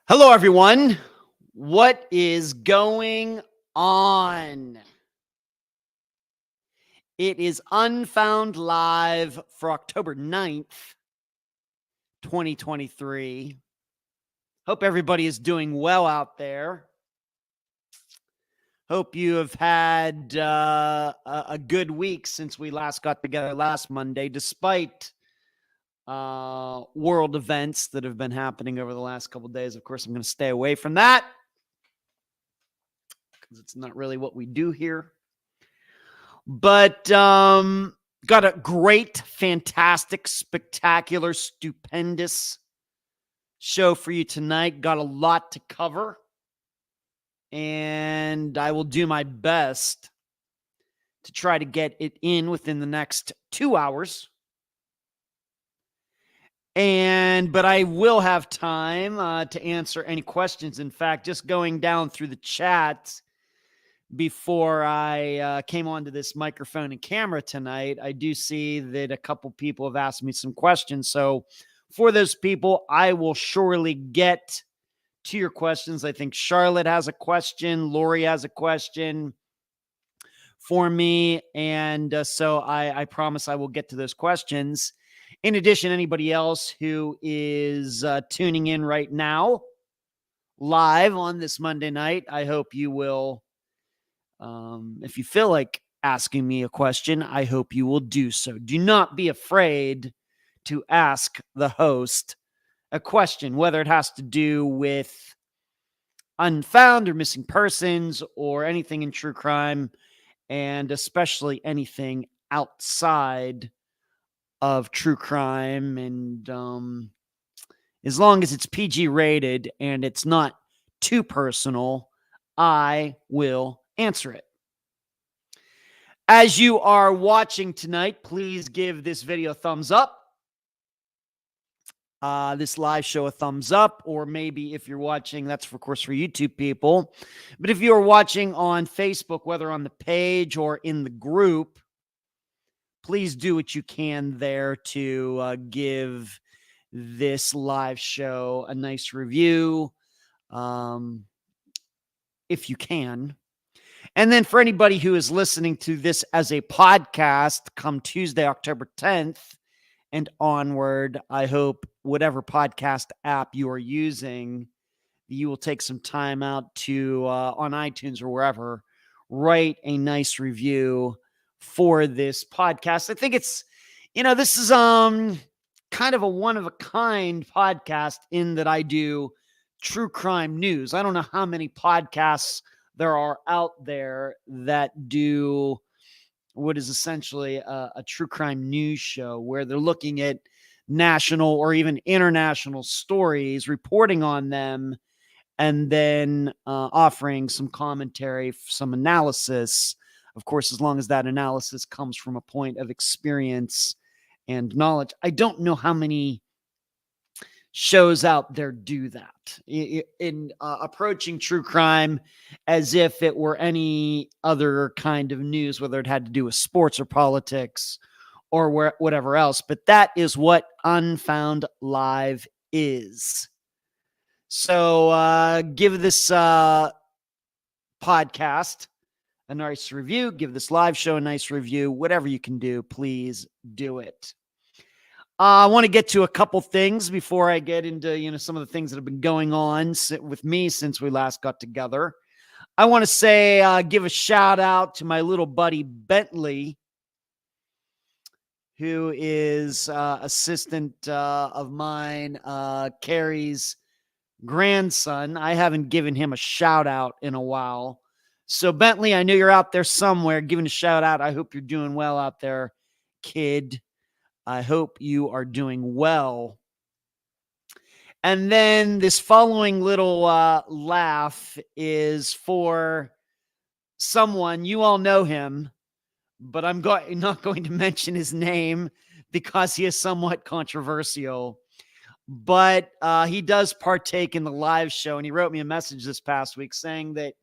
Hello, everyone. What is going on? It is Unfound Live for October 9th, 2023. Hope everybody is doing well out there. Hope you have had a good week since we last got together last Monday, despite world events that have been happening over the last couple of days. Of course, I'm going to stay away from that because it's not really what we do here. But got a great, fantastic, spectacular, stupendous show for you tonight. Got a lot to cover. And I will do my best to try to get it in within the next 2 hours. But I will have time to answer any questions. In fact, just going down through the chat before I came onto this microphone and camera tonight, I do see that a couple people have asked me some questions. So for those people, I will surely get to your questions. I think Charlotte has a question. Lori has a question for me. And so I promise I will get to those questions. In addition, anybody else who is tuning in right now live on this Monday night, I hope you will, if you feel like asking me a question, I hope you will do so. Do not be afraid to ask the host a question, whether it has to do with unfound or missing persons or anything in true crime, and especially anything outside of true crime. And as long as it's PG rated and it's not too personal, I will answer it. As you are watching tonight, please give this video a thumbs up. This live show a thumbs up, or maybe if you're watching, that's of course for YouTube people. But if you're watching on Facebook, whether on the page or in the group, please do what you can there to give this live show a nice review, if you can. And then for anybody who is listening to this as a podcast come Tuesday, October 10th and onward, I hope whatever podcast app you are using, you will take some time out to, on iTunes or wherever, write a nice review for this podcast. I think it's, this is kind of a one-of-a-kind podcast in that I do true crime news. I don't know how many podcasts there are out there that do what is essentially a true crime news show where they're looking at national or even international stories, reporting on them, and then offering some commentary, some analysis. Of course, as long as that analysis comes from a point of experience and knowledge. I don't know how many shows out there do that in approaching true crime as if it were any other kind of news, whether it had to do with sports or politics or whatever else. But that is what Unfound Live is. So give this podcast a nice review. Give this live show a nice review. Whatever you can do, please do it. I want to get to a couple things before I get into, some of the things that have been going on with me since we last got together. I want to say, give a shout out to my little buddy Bentley, who is assistant of mine, Carrie's grandson. I haven't given him a shout out in a while. So Bentley, I know you're out there somewhere giving a shout out. I hope you're doing well out there, kid. I hope you are doing well. And then this following little laugh is for someone, you all know him, but I'm not going to mention his name because he is somewhat controversial. But he does partake in the live show, and he wrote me a message this past week saying that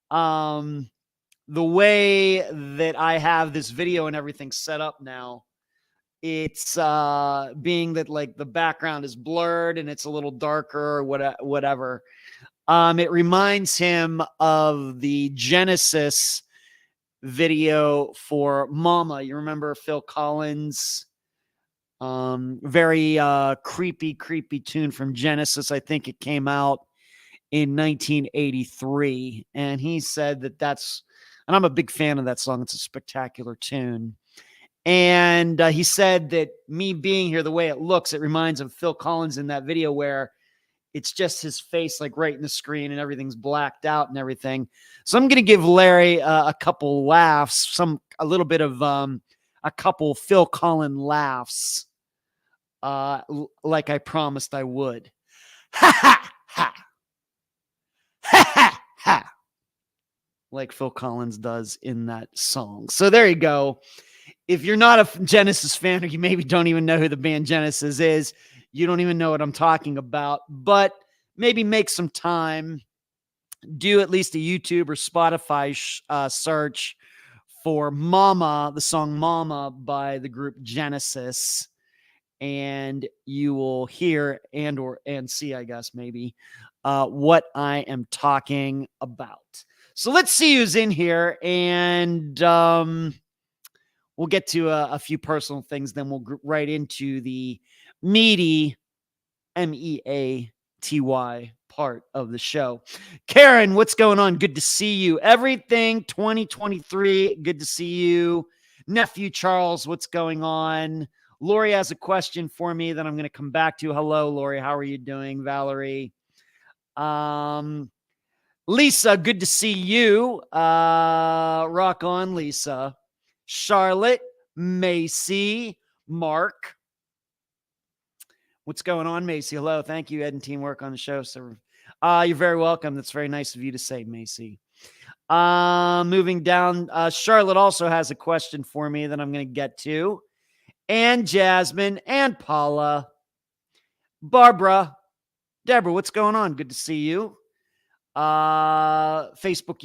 the way that I have this video and everything set up now, it's being that like the background is blurred and it's a little darker or whatever. It reminds him of the Genesis video for Mama. You remember Phil Collins? Very creepy tune from Genesis. I think it came out in 1983. And he said and I'm a big fan of that song. It's a spectacular tune. And he said that me being here, the way it looks, it reminds of Phil Collins in that video where it's just his face like right in the screen and everything's blacked out and everything. So I'm going to give Larry a couple laughs, a little bit of a couple Phil Collins laughs, like I promised I would. Ha ha ha. Ha ha ha. Like Phil Collins does in that song. So there you go. If you're not a Genesis fan, or you maybe don't even know who the band Genesis is, you don't even know what I'm talking about, but maybe make some time, do at least a YouTube or Spotify search for Mama, the song Mama by the group Genesis, and you will hear and see, I guess, maybe what I am talking about. So let's see who's in here, and we'll get to a few personal things. Then we'll right into the meaty MEATY part of the show. Karen, what's going on? Good to see you. Everything 2023. Good to see you. Nephew Charles, what's going on? Lori has a question for me that I'm going to come back to. Hello, Lori. How are you doing? Valerie. Lisa, good to see you. Rock on, Lisa. Charlotte, Macy, Mark. What's going on, Macy? Hello. Thank you, Ed and teamwork on the show. So, you're very welcome. That's very nice of you to say, Macy. Moving down, Charlotte also has a question for me that I'm going to get to. And Jasmine and Paula. Barbara. Deborah, what's going on? Good to see you. Facebook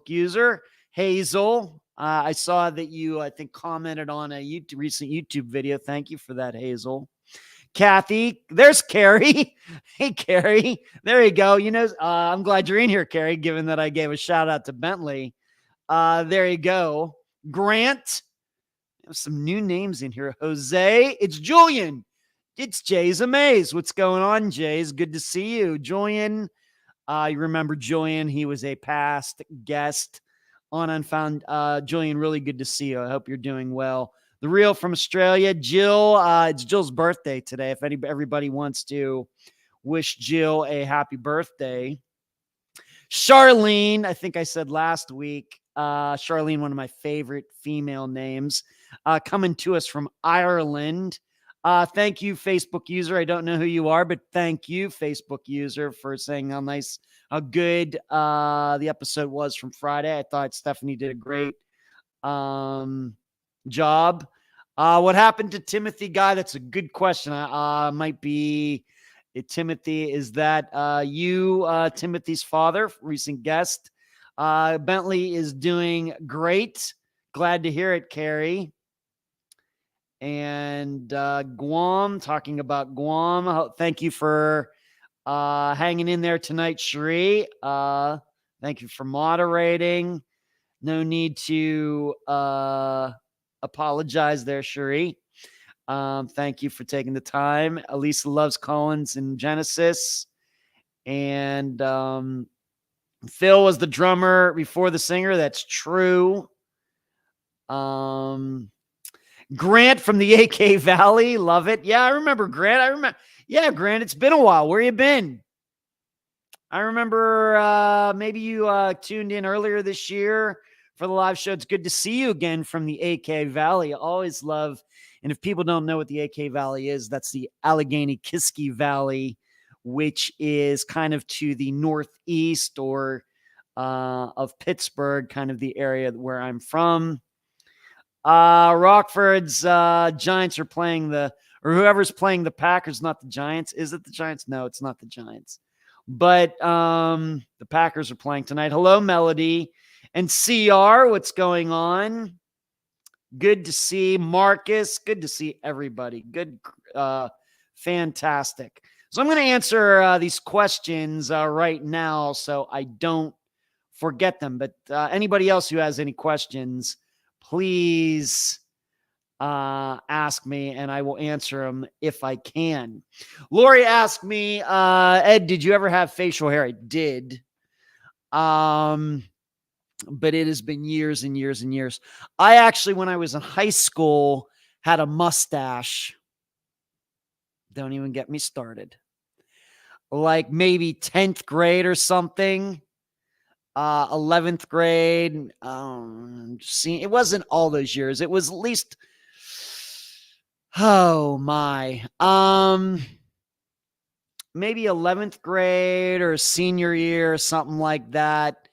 user. Hazel. I saw that you, I think, commented on a recent YouTube video. Thank you for that, Hazel. Kathy, there's Carrie. Hey, Carrie. There you go. I'm glad you're in here, Carrie, given that I gave a shout out to Bentley. There you go. Grant. There's some new names in here. Jose. It's Julian. It's Jay's Amaze. What's going on, Jay's? Good to see you. Julian. You remember Julian. He was a past guest on Unfound. Julian, really good to see you. I hope you're doing well. The Real from Australia, Jill. It's Jill's birthday today. If everybody wants to wish Jill a happy birthday. Charlene, I think I said last week. Charlene, one of my favorite female names, coming to us from Ireland. Thank you, Facebook user. I don't know who you are, but thank you, Facebook user, for saying how good the episode was from Friday. I thought Stephanie did a great job. What happened to Timothy guy? That's a good question. Might be Timothy. Is that you, Timothy's father, recent guest? Bentley is doing great. Glad to hear it, Carrie. And Guam, talking about Guam. Thank you for hanging in there tonight, Sheree. Thank you for moderating. No need to apologize there, Sheree. Thank you for taking the time. Elisa loves Collins and Genesis. And Phil was the drummer before the singer. That's true. Grant from the AK Valley. Love it. Yeah, I remember Grant. Yeah, Grant, it's been a while. Where you been? I remember maybe you tuned in earlier this year for the live show. It's good to see you again from the AK Valley. I always love, and if people don't know what the AK Valley is, that's the Allegheny-Kiski Valley, which is kind of to the northeast or of Pittsburgh, kind of the area where I'm from. Rockford's Giants are playing or whoever's playing the Packers, not the Giants. Is it the Giants? No, it's not the Giants. But the Packers are playing tonight. Hello, Melody. And CR, what's going on? Good to see Marcus. Good to see everybody. Good, fantastic. So I'm going to answer these questions right now so I don't forget them. But anybody else who has any questions, please ask me and I will answer them if I can. Lori asked me, Ed, did you ever have facial hair? I did. But it has been years and years and years. I actually, when I was in high school, had a mustache. Don't even get me started. Like maybe 10th grade or something. 11th grade. It wasn't all those years. It was at least, oh my. Maybe 11th grade or senior year or something like that.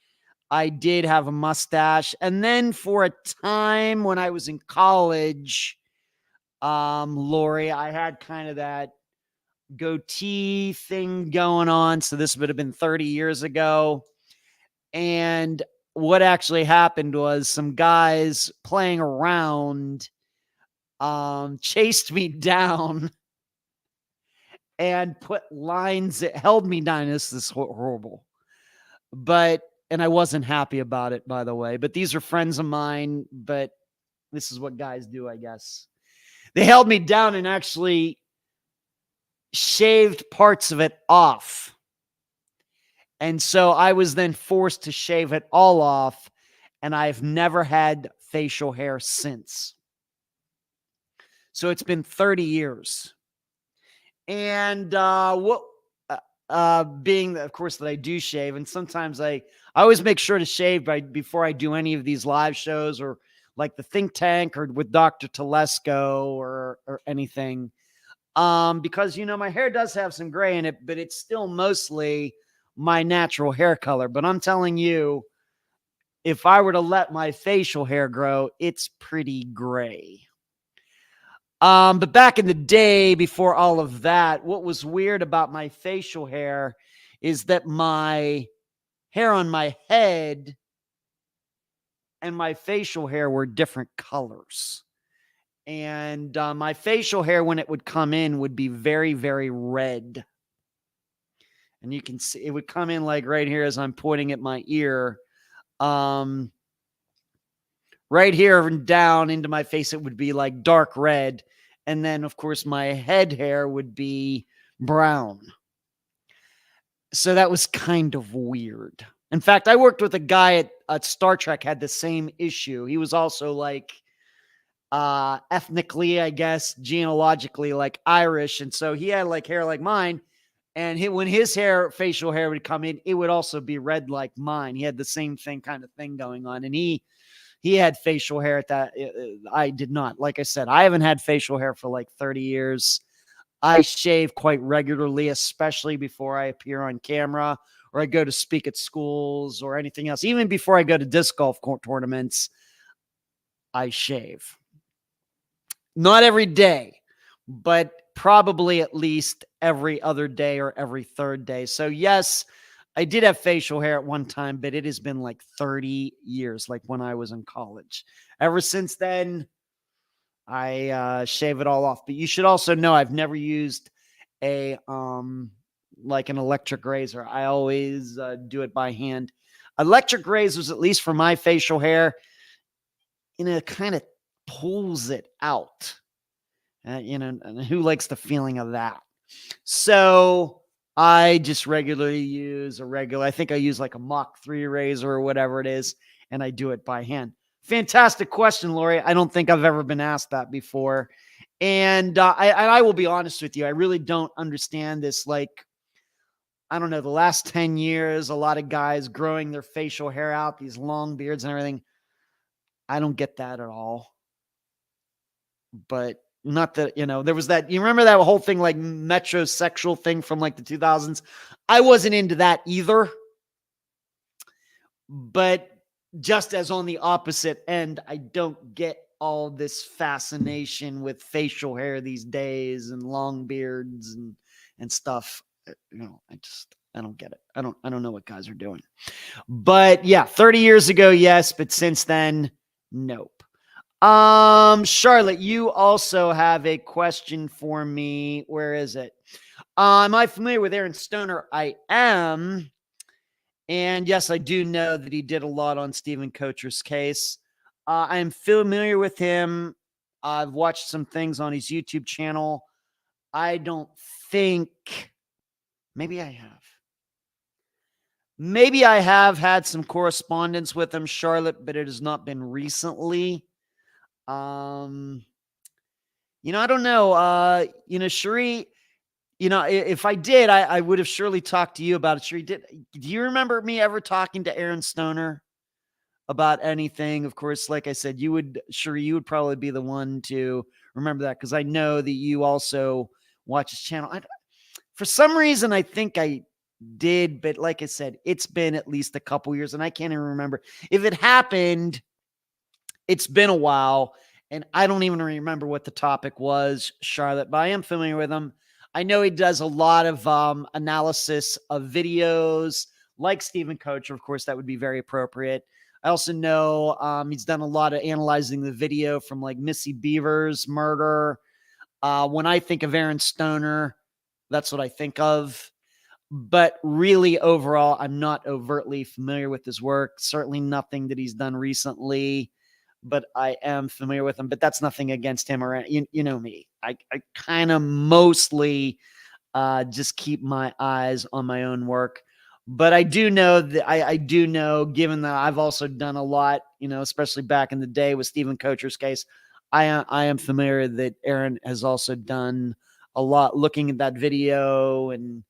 I did have a mustache. And then for a time when I was in college, Lori, I had kind of that goatee thing going on. So this would have been 30 years ago. And what actually happened was some guys playing around chased me down and put lines that held me down. This is horrible. And I wasn't happy about it, by the way. But these are friends of mine. But this is what guys do, I guess. They held me down and actually shaved parts of it off. And so I was then forced to shave it all off. And I've never had facial hair since. So it's been 30 years. And being that, of course, that I do shave, and sometimes I always make sure to shave before I do any of these live shows or like the Think Tank or with Dr. Telesco or anything. Because, my hair does have some gray in it, but it's still mostly my natural hair color. But I'm telling you, if I were to let my facial hair grow, it's pretty gray. But back in the day, before all of that, what was weird about my facial hair is that my hair on my head and my facial hair were different colors. And my facial hair, when it would come in, would be very, very red. And you can see it would come in like right here as I'm pointing at my ear. Right here and down into my face, it would be like dark red. And then, of course, my head hair would be brown. So that was kind of weird. In fact, I worked with a guy at Star Trek, had the same issue. He was also like ethnically, I guess, genealogically like Irish. And so he had like hair like mine. And when his facial hair would come in, it would also be red like mine. He had the same kind of thing going on. And he had facial hair at that. I did not. Like I said, I haven't had facial hair for like 30 years. I shave quite regularly, especially before I appear on camera or I go to speak at schools or anything else. Even before I go to disc golf tournaments, I shave. Not every day, but probably at least every other day or every third day. So yes, I did have facial hair at one time, but it has been like 30 years, like when I was in college. Ever since then, I shave it all off. But you should also know I've never used like an electric razor. I always do it by hand. Electric razors, at least for my facial hair, it kind of pulls it out. And who likes the feeling of that? So I just regularly use I think I use like a Mach 3 razor or whatever it is, and I do it by hand. Fantastic question, Lori. I don't think I've ever been asked that before. And I will be honest with you. I really don't understand this. Like, I don't know, the last 10 years, a lot of guys growing their facial hair out, these long beards and everything. I don't get that at all. But not that, there was that, you remember that whole thing, like metrosexual thing from like the 2000s? I wasn't into that either. But just as on the opposite end, I don't get all this fascination with facial hair these days and long beards and stuff. I don't get it. I don't know what guys are doing. But yeah, 30 years ago, yes, but since then, nope. Charlotte, you also have a question for me. Where is it? Am I familiar with Aaron Stoner? I am. And yes, I do know that he did a lot on Stephen Kocher's case. I am familiar with him. I've watched some things on his YouTube channel. I don't think, maybe I have. Maybe I have had some correspondence with him, Charlotte, but it has not been recently. I don't know. Cherie, if I did, I would have surely talked to you about it. Cherie, do you remember me ever talking to Aaron Stoner about anything? Of course, like I said, you would probably be the one to remember that, because I know that you also watch his channel. For some reason, I think I did, but like I said, it's been at least a couple years, and I can't even remember if it happened. It's been a while, and I don't even remember what the topic was, Charlotte, but I am familiar with him. I know he does a lot of analysis of videos, like Stephen Kocher. Of course, that would be very appropriate. I also know he's done a lot of analyzing the video from like Missy Beaver's murder. When I think of Aaron Stoner, that's what I think of. But really, overall, I'm not overtly familiar with his work. Certainly nothing that he's done recently, but I am familiar with him. But that's nothing against him, or you know me. I kind of mostly just keep my eyes on my own work. But I do know that I do know, given that I've also done a lot, especially back in the day with Stephen Kocher's case, I am familiar that Aaron has also done a lot looking at that video and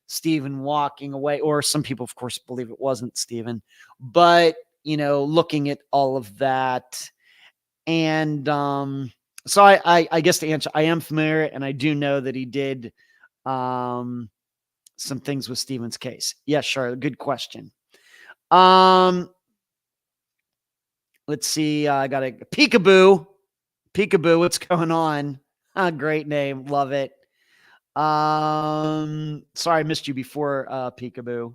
Stephen walking away, or some people, of course, believe it wasn't Stephen, but, looking at all of that. And so I guess to answer, I am familiar, and I do know that he did some things with Stephen's case. Yes, Charlotte, good question. Let's see. I got a Peekaboo. Peekaboo, what's going on? Great name. Love it. Sorry, I missed you before, Peekaboo.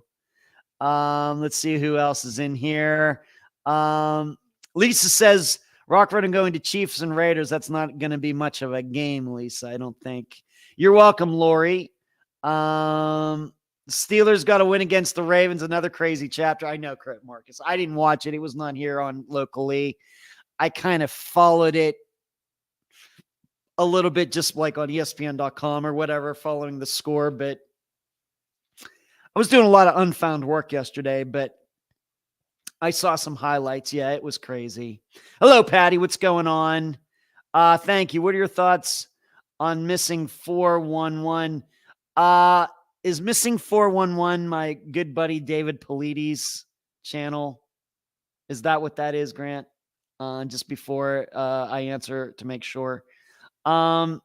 Let's see who else is in here. Lisa says, Rockford and going to Chiefs and Raiders. That's not going to be much of a game, Lisa, I don't think. You're welcome, Lori. Steelers got a win against the Ravens. Another crazy chapter. I know, Marcus. I didn't watch it. It was not here on locally. I kind of followed it a little bit, just like on ESPN.com or whatever, following the score. But I was doing a lot of Unfound work yesterday, but I saw some highlights. Yeah, it was crazy. Hello, Patty. What's going on? Thank you. What are your thoughts on Missing 411? Is Missing 411 my good buddy David Polides' channel? Is that what that is, Grant? Just before I answer, to make sure. The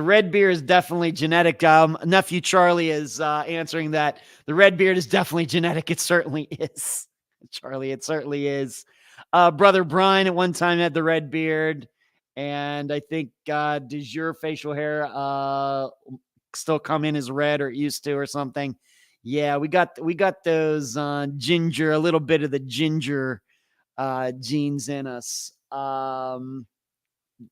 red beard is definitely genetic. Nephew Charlie is answering that. The red beard is definitely genetic. It certainly is. Charlie, it certainly is. Brother Brian at one time had the red beard. And I think, does your facial hair still come in as red, or it used to, or something? Yeah, we got those ginger, a little bit of the ginger genes in us.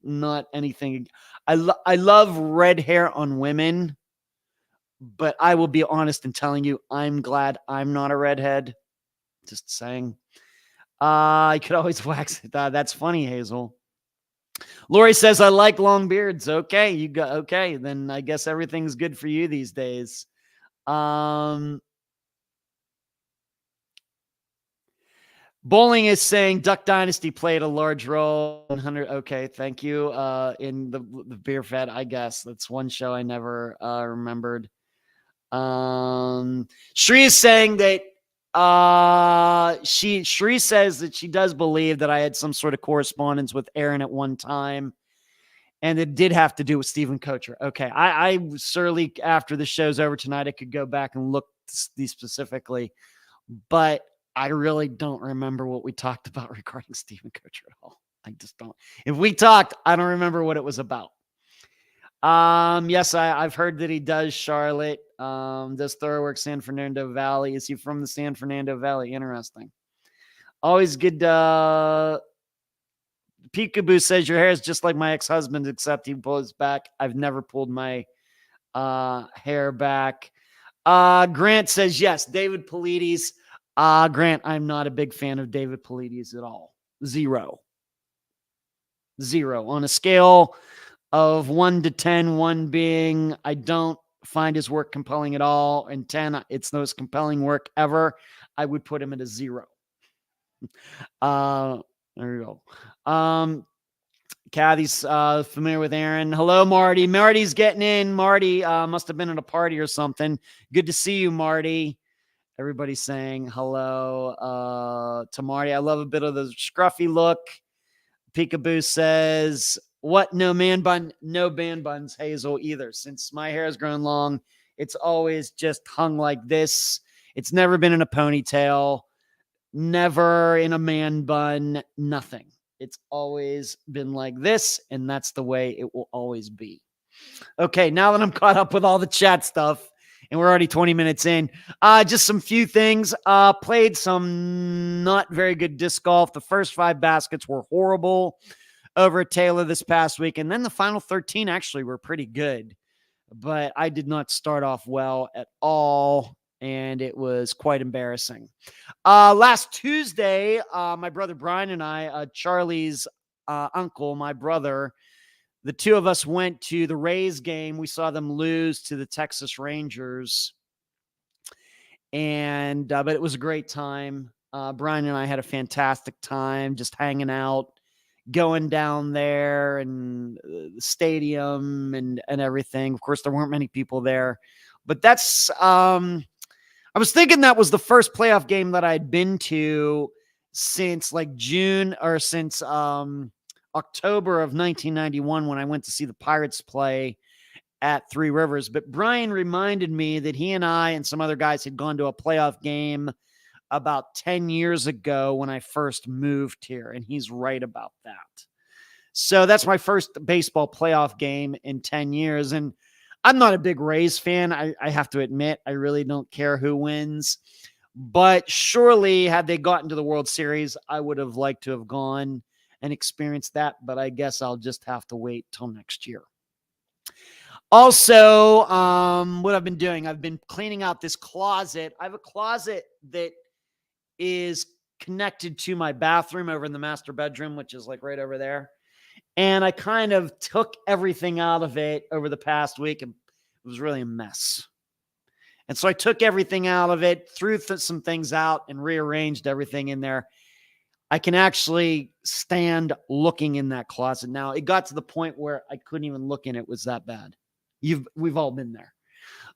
Not anything. I love red hair on women, but I will be honest in telling you, I'm glad I'm not a redhead. Just saying. I could always wax it. That's funny, Hazel. Lori says, I like long beards. Okay, okay. Then I guess everything's good for you these days. Bowling is saying Duck Dynasty played a large role. 100. Okay, thank you. In the Beer Fed, I guess that's one show I never remembered. Shri is saying that Shri says that she does believe that I had some sort of correspondence with Aaron at one time, and it did have to do with Stephen Kocher. Okay, I certainly, after the show's over tonight, I could go back and look these specifically, but I really don't remember what we talked about regarding Stephen Kocher at all. I just don't. If we talked, I don't remember what it was about. Yes, I've heard that he does Charlotte. Does thorough work San Fernando Valley. Is he from the San Fernando Valley? Interesting. Always good. Peekaboo says your hair is just like my ex-husband, except he pulls back. I've never pulled my hair back. Grant says yes, David Paulides. Grant, I'm not a big fan of David Paulides at all. Zero. On a scale of 1 to 10, 1 being I don't find his work compelling at all, and 10, it's the most compelling work ever, I would put him at a 0. There you go. Kathy's familiar with Aaron. Hello, Marty. Marty's getting in. Marty must have been at a party or something. Good to see you, Marty. Everybody's saying hello to Marty. I love a bit of the scruffy look. Peekaboo says, what? No man bun, no band buns, Hazel, either. Since my hair has grown long, it's always just hung like this. It's never been in a ponytail, never in a man bun, nothing. It's always been like this, and that's the way it will always be. Okay, now that I'm caught up with all the chat stuff, and we're already 20 minutes in, just some few things. Played some not very good disc golf. The first 5 baskets were horrible over at Taylor this past week, and then the final 13 actually were pretty good. But I did not start off well at all, and it was quite embarrassing. Last Tuesday, my brother Brian and I, Charlie's uncle, my brother, the two of us went to the Rays game. We saw them lose to the Texas Rangers, and but it was a great time. Brian and I had a fantastic time just hanging out, going down there and the stadium and everything. Of course, there weren't many people there, but that's I was thinking that was the first playoff game that I'd been to since like June or since October of 1991 when I went to see the Pirates play at Three Rivers. But Brian reminded me that he and I and some other guys had gone to a playoff game about 10 years ago when I first moved here, and he's right about that. So that's my first baseball playoff game in 10 years, and I'm not a big Rays fan. I have to admit, I really don't care who wins. But surely, had they gotten to the World Series, I would have liked to have gone and experienced that. But I guess I'll just have to wait till next year. Also, what I've been doing, I've been cleaning out this closet. I have a closet that is connected to my bathroom over in the master bedroom, which is like right over there. And I kind of took everything out of it over the past week, and it was really a mess. And so I took everything out of it, threw some things out, and rearranged everything in there. I can actually stand looking in that closet. Now, it got to the point where I couldn't even look in it. It was that bad. We've all been there.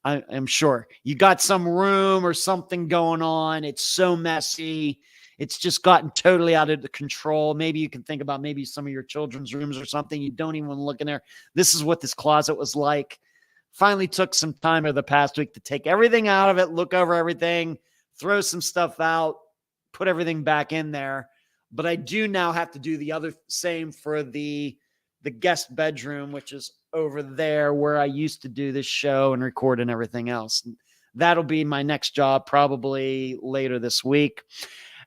I'm sure. You got some room or something going on. It's so messy. It's just gotten totally out of control. Maybe you can think about maybe some of your children's rooms or something. You don't even look in there. This is what this closet was like. Finally took some time over the past week to take everything out of it, look over everything, throw some stuff out, put everything back in there. But I do now have to do the other same for the guest bedroom, which is over there where I used to do this show and record and everything else. That'll be my next job probably later this week.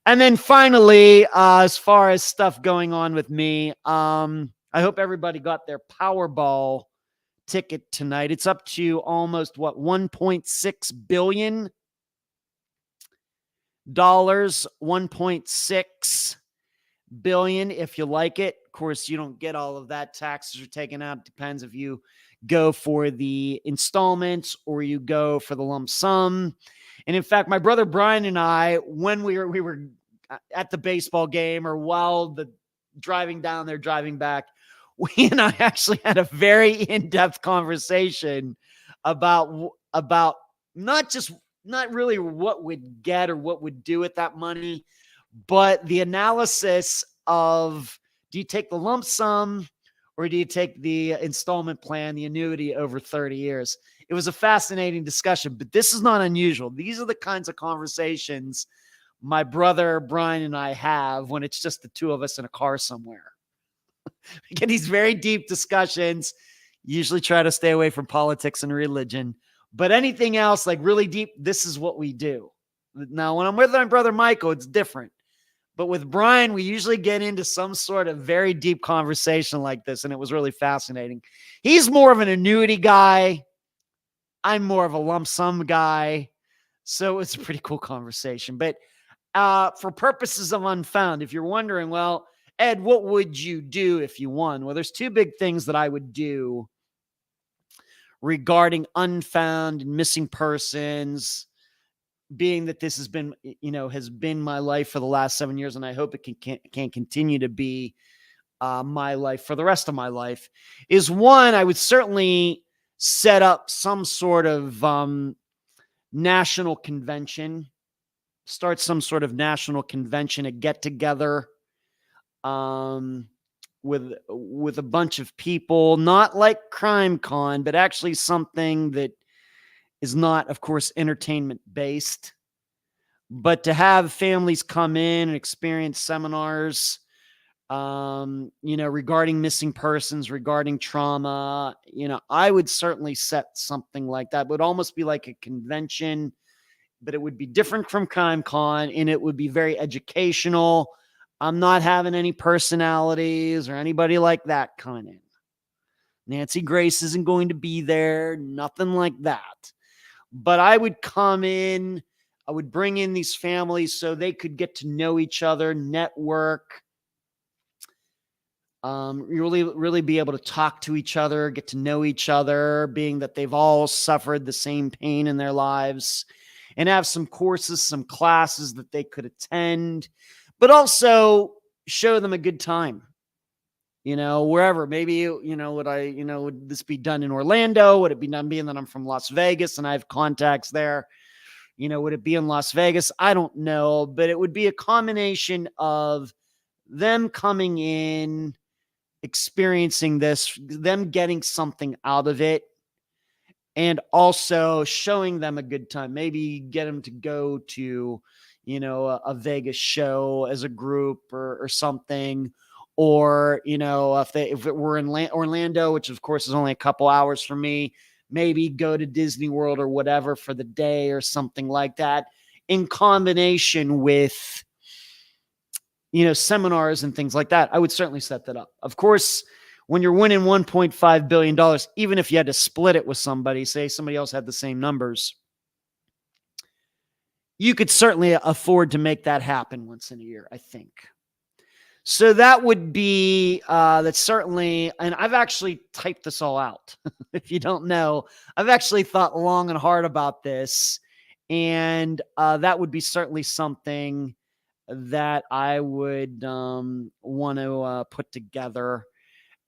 And then finally, as far as stuff going on with me, I hope everybody got their Powerball ticket tonight. It's up to almost $1.6 billion. $1.6 billion if you like it. Of course, you don't get all of that. Taxes are taken out. It depends if you go for the installments or you go for the lump sum. And in fact, my brother Brian and I, when we were at the baseball game or while the driving down there, driving back, we and I actually had a very in-depth conversation about not really what we'd get or what we'd do with that money, but the analysis of, do you take the lump sum or do you take the installment plan, the annuity over 30 years? It was a fascinating discussion, but this is not unusual. These are the kinds of conversations my brother Brian and I have when it's just the two of us in a car somewhere. We get these very deep discussions, usually try to stay away from politics and religion, but anything else like really deep, this is what we do. Now, when I'm with my brother Michael, it's different. But with Brian, we usually get into some sort of very deep conversation like this, and it was really fascinating. He's more of an annuity guy. I'm more of a lump sum guy. So it's a pretty cool conversation. But for purposes of Unfound, if you're wondering, well, Ed, what would you do if you won? Well, there's two big things that I would do regarding Unfound and missing persons, being that this has been my life for the last 7 years, and I hope it can continue to be my life for the rest of my life, is one, I would certainly set up some sort of national convention, start some sort of national convention, a get together with a bunch of people, not like Crime Con, but actually something that is not, of course, entertainment based, but to have families come in and experience seminars, regarding missing persons, regarding trauma. I would certainly set something like that. It would almost be like a convention, but it would be different from Crime Con, and it would be very educational. I'm not having any personalities or anybody like that coming in. Nancy Grace isn't going to be there, nothing like that. But I would come in, I would bring in these families so they could get to know each other, network, really be able to talk to each other, get to know each other, being that they've all suffered the same pain in their lives, and have some courses, some classes that they could attend, but also show them a good time. Wherever, maybe, would this be done in Orlando? Would it be done being that I'm from Las Vegas and I have contacts there? Would it be in Las Vegas? I don't know, but it would be a combination of them coming in, experiencing this, them getting something out of it, and also showing them a good time. Maybe get them to go to, a Vegas show as a group or something. Or, if it were in Orlando, which of course is only a couple hours from me, maybe go to Disney World or whatever for the day or something like that, in combination with, seminars and things like that. I would certainly set that up. Of course, when you're winning $1.5 billion, even if you had to split it with somebody, say somebody else had the same numbers, you could certainly afford to make that happen once in a year, I think. So that would be, that's certainly, and I've actually typed this all out. If you don't know, I've actually thought long and hard about this, and that would be certainly something that I would want to put together.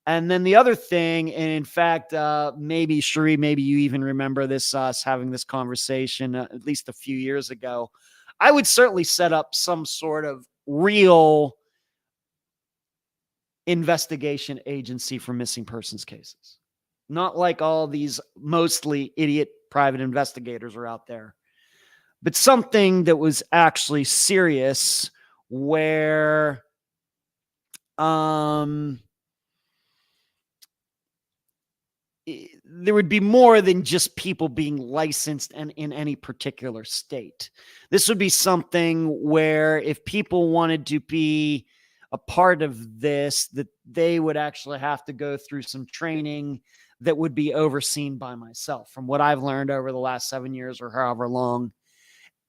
And then the other thing, and in fact, maybe Cherie, maybe you even remember this, us having this conversation at least a few years ago, I would certainly set up some sort of real investigation agency for missing persons cases. Not like all these mostly idiot private investigators are out there, but something that was actually serious, where there would be more than just people being licensed and in any particular state. This would be something where if people wanted to be a part of this, that they would actually have to go through some training that would be overseen by myself, from what I've learned over the last 7 years or however long.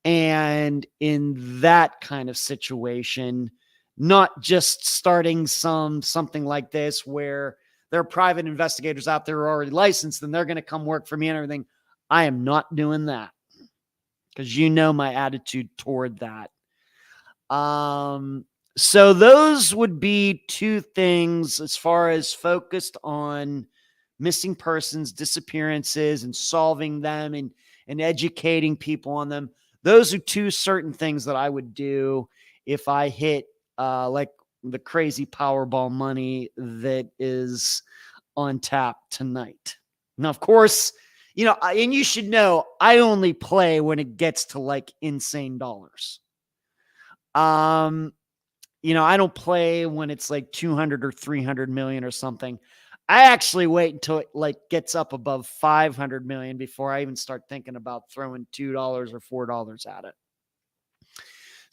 And in that kind of situation, not just starting something like this where there are private investigators out there who are already licensed and they're going to come work for me and everything. I am not doing that, because my attitude toward that. So those would be two things as far as focused on missing persons, disappearances, and solving them and educating people on them. Those are two certain things that I would do if I hit like the crazy Powerball money that is on tap tonight. Now, of course, and you should know, I only play when it gets to like insane dollars. I don't play when it's like 200 or 300 million or something. I actually wait until it like gets up above 500 million before I even start thinking about throwing $2 or $4 at it.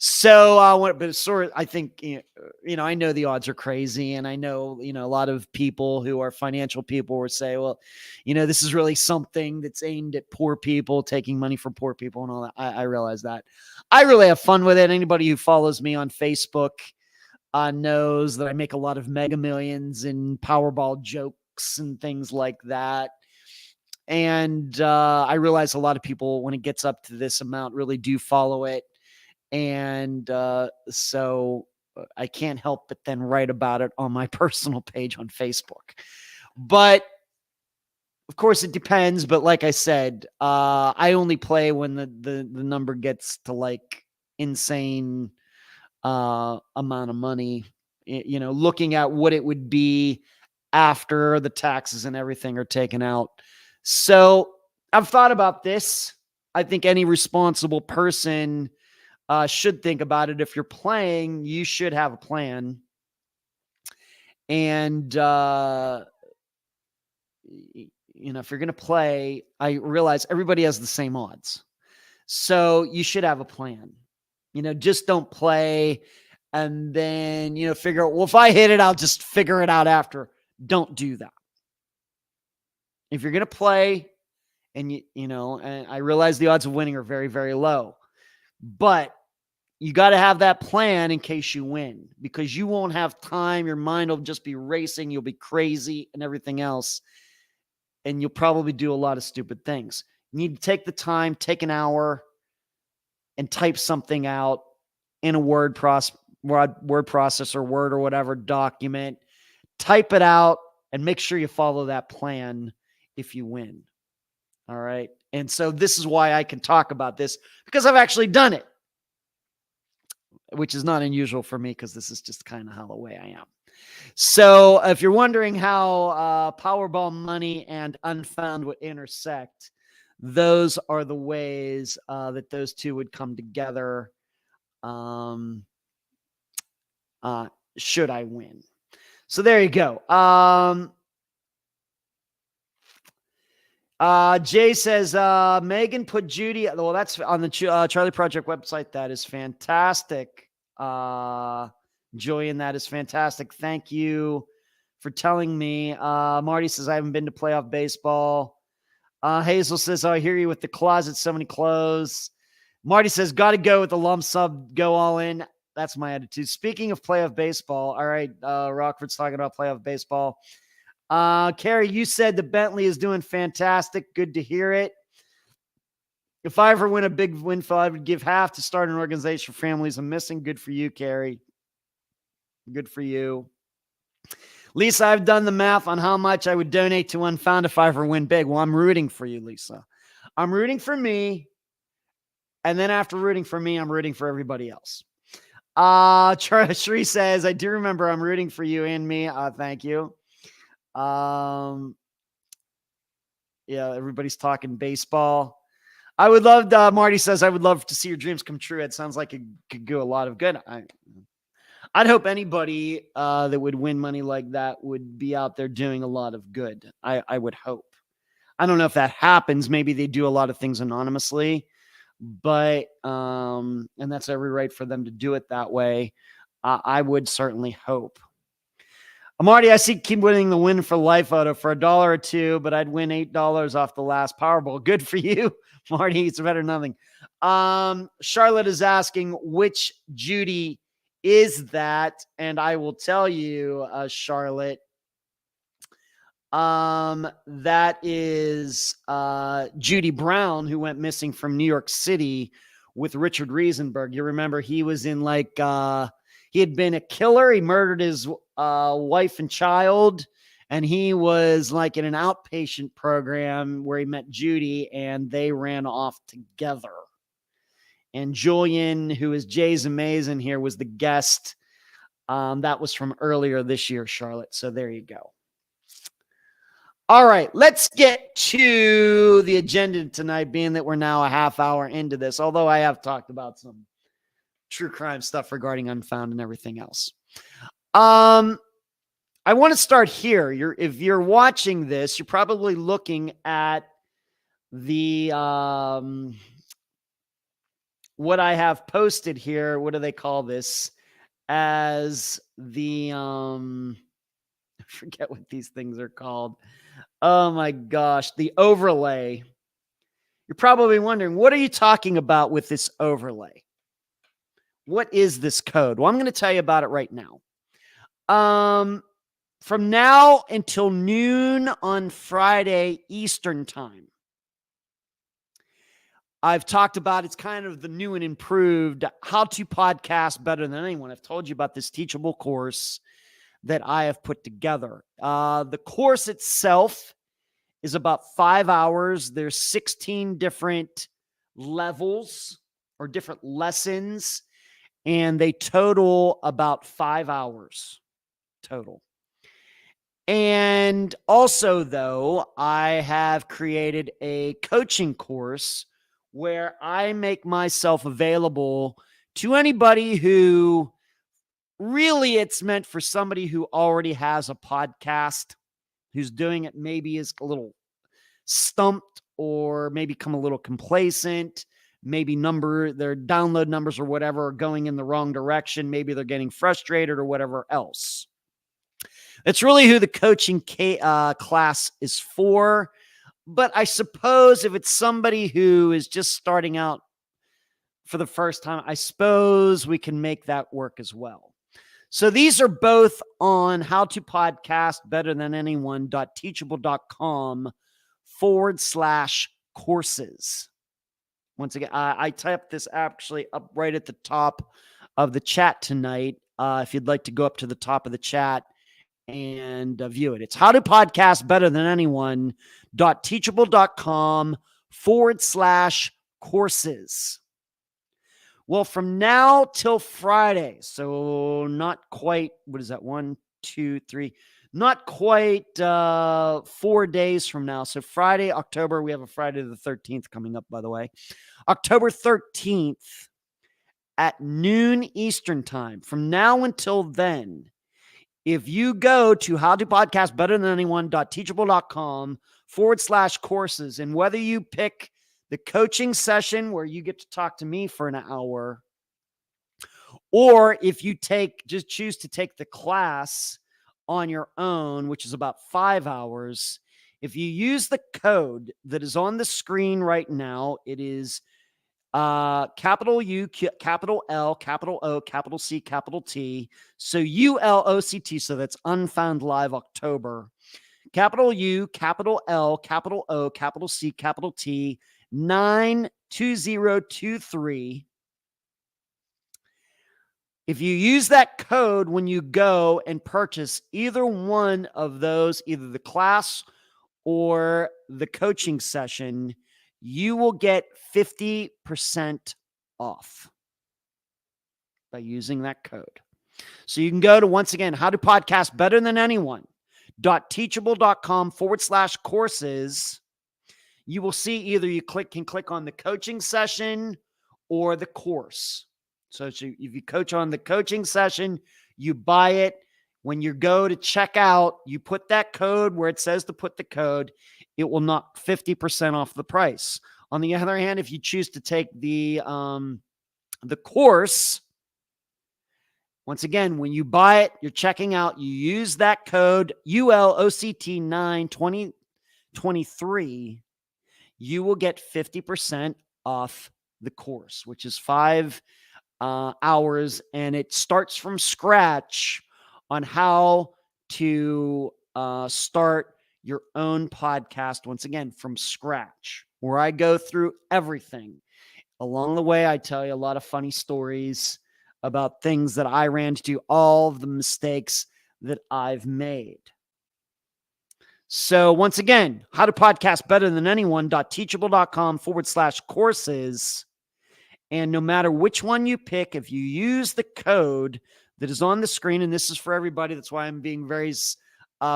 So, but sort of, I think, I know the odds are crazy, and I know, a lot of people who are financial people will say, well, this is really something that's aimed at poor people, taking money from poor people and all that. I realize that. I really have fun with it. Anybody who follows me on Facebook knows that I make a lot of Mega Millions and Powerball jokes and things like that. And I realize a lot of people, when it gets up to this amount, really do follow it. And so I can't help but then write about it on my personal page on Facebook. But of course, it depends. But like I said, I only play when the number gets to like insane amount of money, looking at what it would be after the taxes and everything are taken out. So I've thought about this. I think any responsible person should think about it. If you're playing, you should have a plan. And, if you're going to play, I realize everybody has the same odds. So you should have a plan. Just don't play and then, figure out, well, if I hit it, I'll just figure it out after. Don't do that. If you're going to play and, and I realize the odds of winning are very, very low, but you got to have that plan in case you win, because you won't have time. Your mind will just be racing. You'll be crazy and everything else. And you'll probably do a lot of stupid things. You need to take the time, take an hour and type something out in a word processor, Word or whatever document. Type it out and make sure you follow that plan if you win. All right. And so this is why I can talk about this, because I've actually done it, which is not unusual for me because this is just kind of how the way I am. So if you're wondering how Powerball money and Unfound would intersect, those are the ways that those two would come together should I win. So there you go. Jay says, Megan put Judy. Well, that's on the Charlie Project website. That is fantastic. Joy, and that is fantastic. Thank you for telling me. Marty says, I haven't been to playoff baseball. Hazel says, I hear you with the closet. So many clothes. Marty says, got to go with the lump sum, go all in. That's my attitude. Speaking of playoff baseball. All right. Rockford's talking about playoff baseball. Carrie, you said the Bentley is doing fantastic. Good to hear it. If I ever win a big windfall, I would give half to start an organization for families I'm missing. Good for you, Carrie. Good for you. Lisa, I've done the math on how much I would donate to Unfound if I ever win big. Well, I'm rooting for you, Lisa. I'm rooting for me. And then after rooting for me, I'm rooting for everybody else. Shree says, I do remember I'm rooting for you and me. Thank you. Yeah, everybody's talking baseball. I would love, Marty says, I would love to see your dreams come true. It sounds like it could do a lot of good. I'd hope anybody that would win money like that would be out there doing a lot of good. I would hope. I don't know if that happens. Maybe they do a lot of things anonymously, but, and that's every right for them to do it that way. I would certainly hope. Marty, I see keep winning the win for life auto for $1 or $2, but I'd win $8 off the last Powerball. Good for you, Marty. It's better than nothing. Charlotte is asking which Judy is that, and I will tell you, Charlotte, that is Judy Brown, who went missing from New York City with Richard Riesenberg. You remember he was in he had been a killer. He murdered his wife and child, and he was like in an outpatient program where he met Judy, and they ran off together. And Julian, who is Jay's Amazing here, was the guest. That was from earlier this year, Charlotte. So there you go. All right, let's get to the agenda tonight, being that we're now a half hour into this, although I have talked about some true crime stuff regarding Unfound and everything else. I want to start here. If you're watching this, you're probably looking at the what I have posted here, what do they call this? As the, I forget what these things are called. Oh my gosh, the overlay. You're probably wondering, what are you talking about with this overlay? What is this code? Well, I'm going to tell you about it right now. From now until noon on Friday Eastern time, I've talked about, it's kind of the new and improved how to podcast better than anyone. I've told you about this teachable course that I have put together. The course itself is about 5 hours. There's 16 different levels or different lessons, and they total about 5 hours total. And also, though, I have created a coaching course where I make myself available to anybody who really, it's meant for somebody who already has a podcast, who's doing it, maybe is a little stumped or maybe become a little complacent, maybe their download numbers or whatever are going in the wrong direction. Maybe they're getting frustrated or whatever else. It's really who the coaching class is for. But I suppose if it's somebody who is just starting out for the first time, I suppose we can make that work as well. So these are both on how to podcast better than anyone.teachable.com/courses. Once again, I typed this actually up right at the top of the chat tonight. If you'd like to go up to the top of the chat and view it. It's how to podcast better than anyone.teachable.com/courses. Well, from now till Friday, so not quite, what is that? 1, 2, 3, not quite 4 days from now. So Friday, October, we have a Friday the 13th coming up, by the way. October 13th at noon Eastern time. From now until then, if you go to how to podcast better than anyone.teachable.com/courses, and whether you pick the coaching session where you get to talk to me for an hour, or if you just choose to take the class on your own, which is about 5 hours, if you use the code that is on the screen right now, it is capital U, capital L, capital O, capital C, capital T. So ULOCT. So that's Unfound Live October. Capital U, capital L, capital O, capital C, capital T, 92023. If you use that code when you go and purchase either one of those, either the class or the coaching session, you will get 50% off by using that code. So you can go to, once again, how to podcast better than anyone.teachable.com/courses. You will see either you can click on the coaching session or the course. So if you coach on the coaching session, you buy it. When you go to check out, you put that code where it says to put the code. It will knock 50% off the price. On the other hand, if you choose to take the course, once again, when you buy it, you're checking out, you use that code ULOCT92023, you will get 50% off the course, which is 5 hours, and it starts from scratch on how to start your own podcast, once again, from scratch, where I go through everything. Along the way, I tell you a lot of funny stories about things that I ran into, all of the mistakes that I've made. So once again, how to podcast better than anyone.teachable.com/courses. And no matter which one you pick, if you use the code that is on the screen, and this is for everybody, that's why I'm being very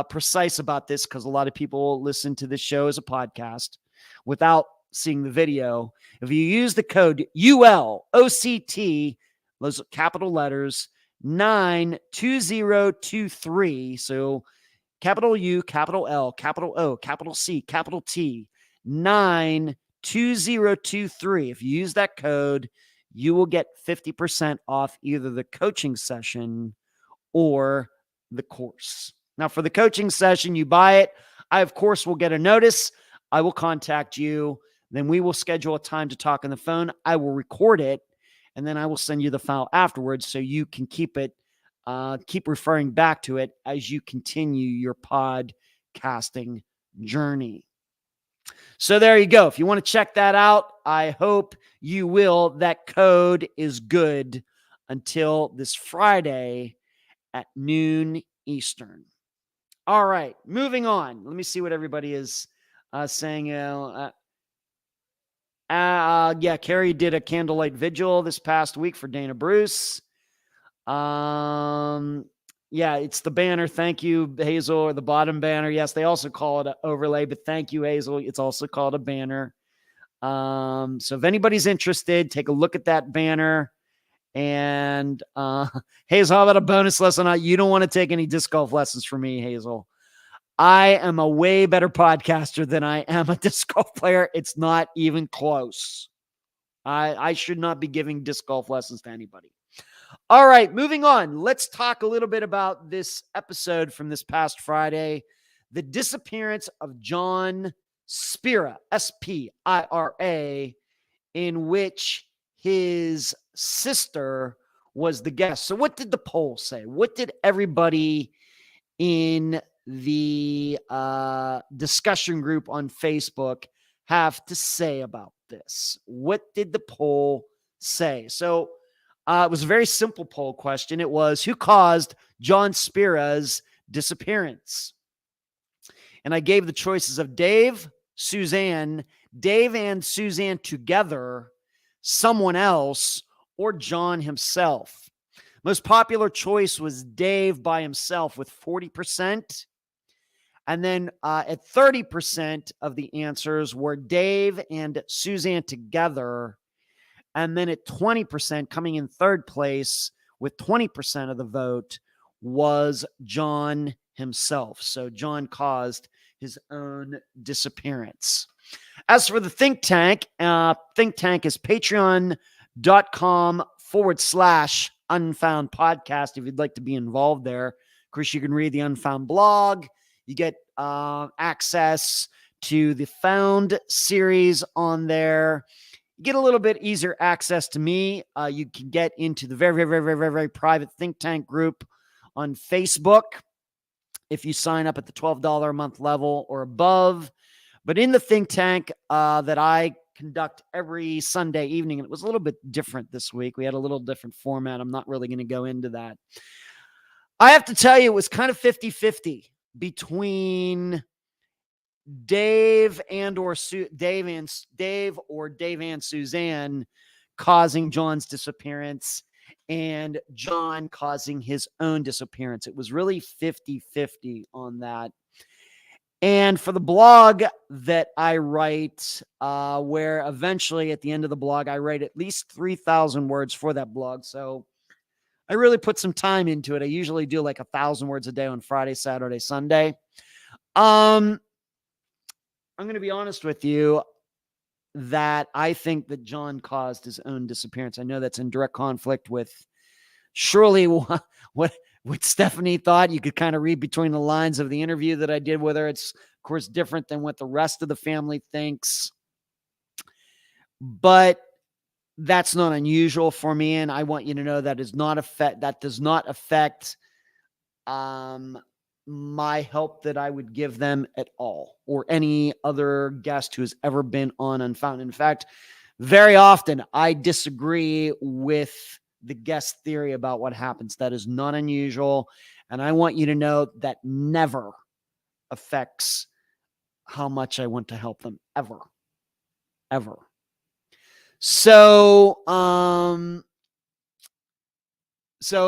precise about this, because a lot of people listen to this show as a podcast without seeing the video. If you use the code ULOCT, those capital letters, 92023, so capital U, capital L, capital O, capital C, capital T, 92023. If you use that code, you will get 50% off either the coaching session or the course. Now, for the coaching session, you buy it. I, of course, will get a notice. I will contact you. Then we will schedule a time to talk on the phone. I will record it, and then I will send you the file afterwards so you can keep it, keep referring back to it as you continue your podcasting journey. So there you go. If you want to check that out, I hope you will. That code is good until this Friday at noon Eastern. All right, moving on. Let me see what everybody is saying. Yeah, Carrie did a candlelight vigil this past week for Dana Bruce. Yeah, it's the banner. Thank you, Hazel, or the bottom banner. Yes, they also call it an overlay, but thank you, Hazel. It's also called a banner. So if anybody's interested, take a look at that banner. And Hazel, how about a bonus lesson? You don't want to take any disc golf lessons from me, Hazel. I am a way better podcaster than I am a disc golf player. It's not even close. I should not be giving disc golf lessons to anybody. All right, moving on. Let's talk a little bit about this episode from this past Friday, the disappearance of John Spira, Spira, in which his sister was the guest. So what did the poll say? What did everybody in the discussion group on Facebook have to say about this? What did the poll say? So it was a very simple poll question. It was, who caused John Spira's disappearance? And I gave the choices of Dave, Suzanne, Dave and Suzanne together, someone else, or John himself. Most popular choice was Dave by himself with 40%. And then at 30% of the answers were Dave and Suzanne together. And then at 20%, coming in third place with 20% of the vote, was John himself. So John caused his own disappearance. As for the think tank is patreon.com/Unfound Podcast if you'd like to be involved there. Of course, you can read the Unfound blog. You get access to the Found series on there. You get a little bit easier access to me. You can get into the very, very, very, very, very, very private think tank group on Facebook if you sign up at the $12 a month level or above. But in the think tank that I conduct every Sunday evening, and it was a little bit different this week. We had a little different format. I'm not really going to go into that. I have to tell you, it was kind of 50-50 between Dave and Suzanne causing John's disappearance and John causing his own disappearance. It was really 50-50 on that. And for the blog that I write, where eventually at the end of the blog, I write at least 3,000 words for that blog. So I really put some time into it. I usually do like 1,000 words a day on Friday, Saturday, Sunday. I'm going to be honest with you that I think that John caused his own disappearance. I know that's in direct conflict with surely what Stephanie thought. You could kind of read between the lines of the interview that I did with her. It's, of course, different than what the rest of the family thinks. But that's not unusual for me, and I want you to know that does not affect my help that I would give them at all, or any other guest who has ever been on Unfound. In fact, very often I disagree with the guest theory about what happens. That is not unusual, and I want you to know that never affects how much I want to help them, ever. So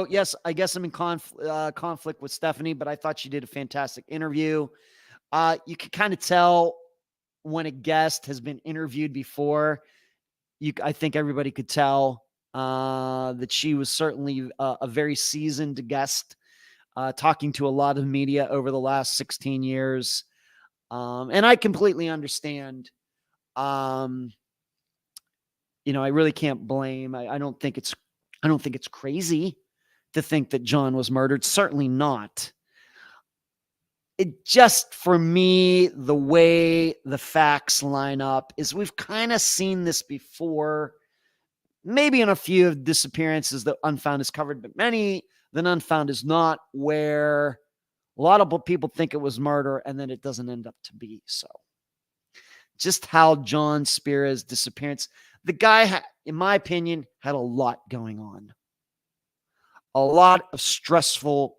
yes, I guess I'm in conflict with Stephanie, but I thought she did a fantastic interview. You can kind of tell when a guest has been interviewed before. I think everybody could tell that she was certainly a very seasoned guest, talking to a lot of media over the last 16 years. And I completely understand I really can't blame. I don't think it's crazy to think that John was murdered. Certainly not. It just, for me, the way the facts line up is we've kind of seen this before, maybe in a few of disappearances that Unfound is covered, but many that Unfound is not, where a lot of people think it was murder and then it doesn't end up to be so. Just how John Spira's disappearance, the guy, in my opinion, had a lot going on. A lot of stressful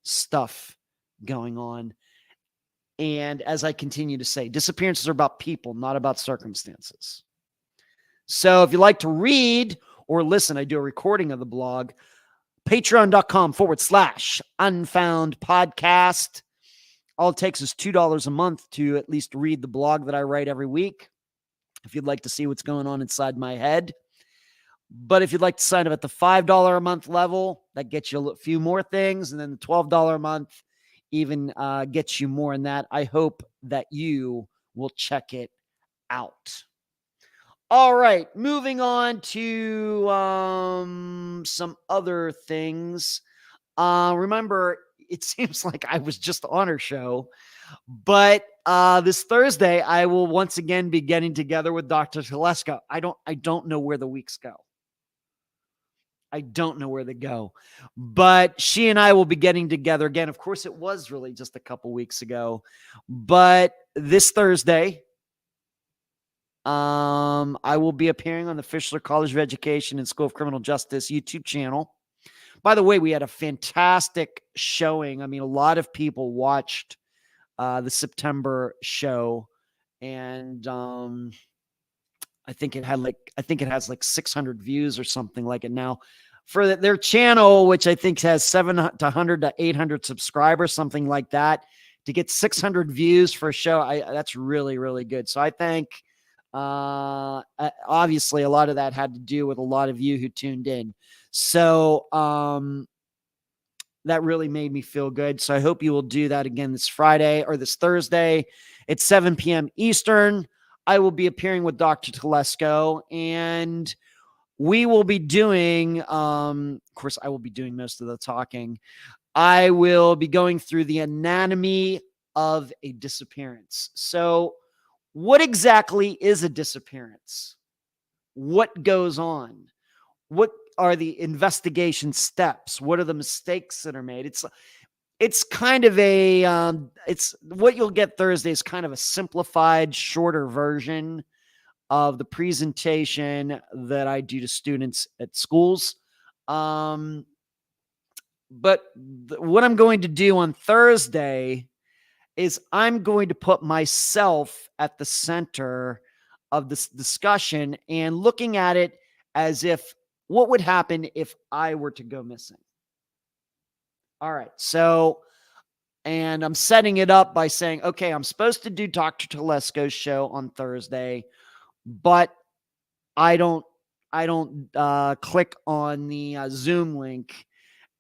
stuff going on. And as I continue to say, disappearances are about people, not about circumstances. So if you like to read or listen, I do a recording of the blog, patreon.com/Unfound Podcast. All it takes is $2 a month to at least read the blog that I write every week, if you'd like to see what's going on inside my head. But if you'd like to sign up at the $5 a month level, that gets you a few more things. And then the $12 a month even gets you more in that. I hope that you will check it out. All right, moving on to some other things. Remember, it seems like I was just on her show, but this Thursday, I will once again be getting together with Dr. Telesko. I don't know where the weeks go. I don't know where they go, but she and I will be getting together again. Of course, it was really just a couple weeks ago, but this Thursday, I will be appearing on the Fischler College of Education and School of Criminal Justice YouTube channel. By the way, we had a fantastic showing. I mean, a lot of people watched the September show, and I think it has like 600 views or something like it now for their channel, which I think has 700 to 800 subscribers, something like that. To get 600 views for a show, that's really, really good. So I think obviously a lot of that had to do with a lot of you who tuned in. So that really made me feel good. So I hope you will do that again this Friday or this Thursday at 7 p.m. Eastern. I will be appearing with Dr. Telesko, and we will be doing, of course, I will be doing most of the talking. I will be going through the anatomy of a disappearance. So what exactly is a disappearance? What goes on? What are the investigation steps? What are the mistakes that are made? It's kind of it's what you'll get Thursday is kind of a simplified, shorter version of the presentation that I do to students at schools. But what I'm going to do on Thursday is I'm going to put myself at the center of this discussion and looking at it as if what would happen if I were to go missing. All right. So, and I'm setting it up by saying, okay, I'm supposed to do Dr. Telesko's show on Thursday, but I don't click on the Zoom link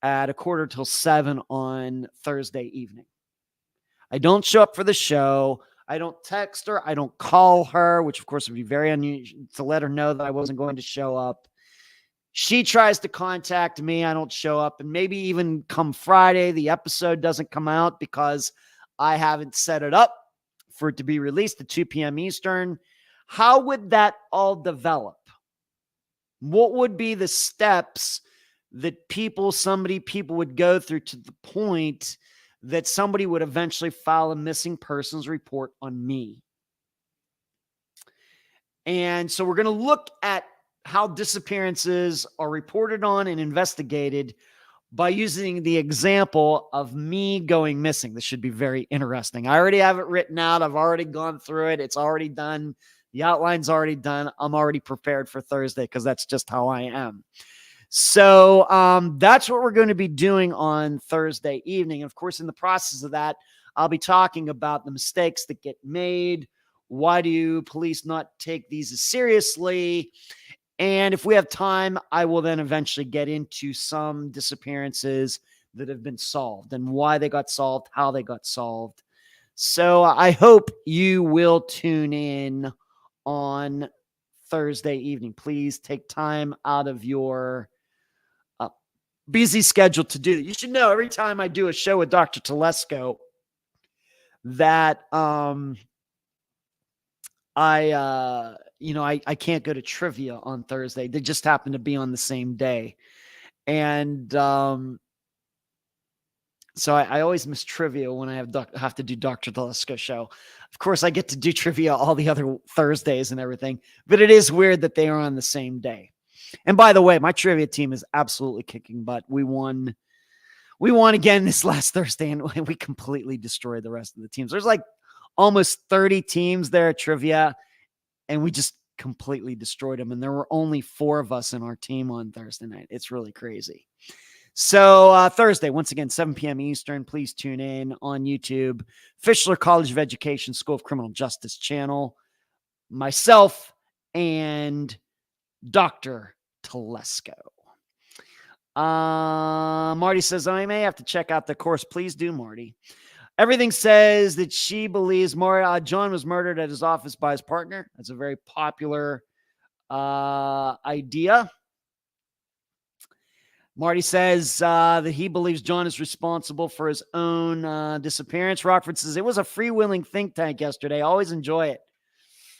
at 6:45 on Thursday evening. I don't show up for the show. I don't text her. I don't call her, which of course would be very unusual, to let her know that I wasn't going to show up. She tries to contact me. I don't show up. And maybe even come Friday, the episode doesn't come out because I haven't set it up for it to be released at 2 p.m. Eastern. How would that all develop? What would be the steps that people would go through to the point that somebody would eventually file a missing persons report on me? And so we're going to look at how disappearances are reported on and investigated by using the example of me going missing. This should be very interesting. I already have it written out. I've already gone through it. It's already done. The outline's already done. I'm already prepared for Thursday because that's just how I am. So that's what we're going to be doing on Thursday evening. Of course, in the process of that, I'll be talking about the mistakes that get made. Why do police not take these as seriously? And if we have time, I will then eventually get into some disappearances that have been solved and why they got solved, how they got solved. So I hope you will tune in on Thursday evening. Please take time out of your busy schedule to do that. You should know every time I do a show with Dr. Telesco that I can't go to trivia on Thursday. They just happen to be on the same day. And so I always miss trivia when I have to do Dr. Telesco show. Of course, I get to do trivia all the other Thursdays and everything, but it is weird that they are on the same day. And by the way, my trivia team is absolutely kicking butt. We won again this last Thursday, and we completely destroyed the rest of the teams. There's like almost 30 teams there at trivia, and we just completely destroyed them. And there were only 4 of us in our team on Thursday night. It's really crazy. So Thursday, once again, 7 p.m. Eastern, please tune in on YouTube. Fischler College of Education, School of Criminal Justice channel. Myself and Dr. Telesco. Marty says, I may have to check out the course. Please do, Marty. Everything says that she believes John was murdered at his office by his partner. That's a very popular idea. Marty says that he believes John is responsible for his own disappearance. Rockford says, it was a freewheeling think tank yesterday. Always enjoy it.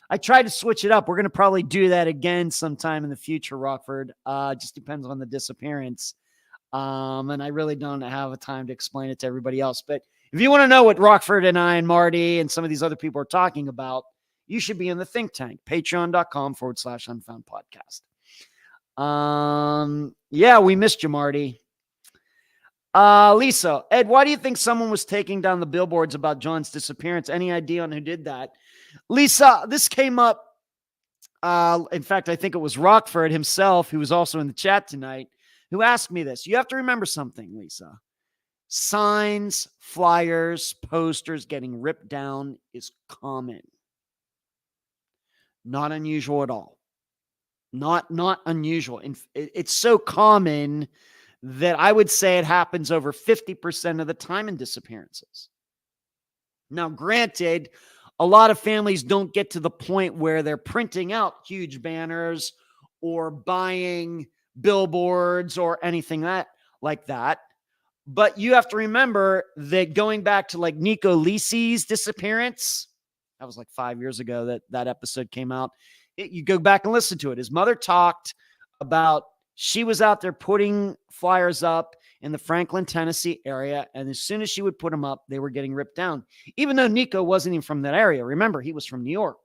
I tried to switch it up. We're going to probably do that again sometime in the future, Rockford. Just depends on the disappearance. And I really don't have a time to explain it to everybody else. But if you want to know what Rockford and I and Marty and some of these other people are talking about, you should be in the think tank. Patreon.com/Unfound Podcast. Yeah, we missed you, Marty. Lisa, Ed, why do you think someone was taking down the billboards about John's disappearance? Any idea on who did that? Lisa, this came up. In fact, I think it was Rockford himself, who was also in the chat tonight, who asked me this. You have to remember something, Lisa. Signs, flyers, posters getting ripped down is common. Not unusual at all. Not unusual. It's so common that I would say it happens over 50% of the time in disappearances. Now, granted, a lot of families don't get to the point where they're printing out huge banners or buying billboards or anything like that. But you have to remember that going back to like Nico Lisi's disappearance, that was like 5 years ago that episode came out. You go back and listen to it. His mother talked about she was out there putting flyers up in the Franklin, Tennessee area. And as soon as she would put them up, they were getting ripped down, even though Nico wasn't even from that area. Remember, he was from New York.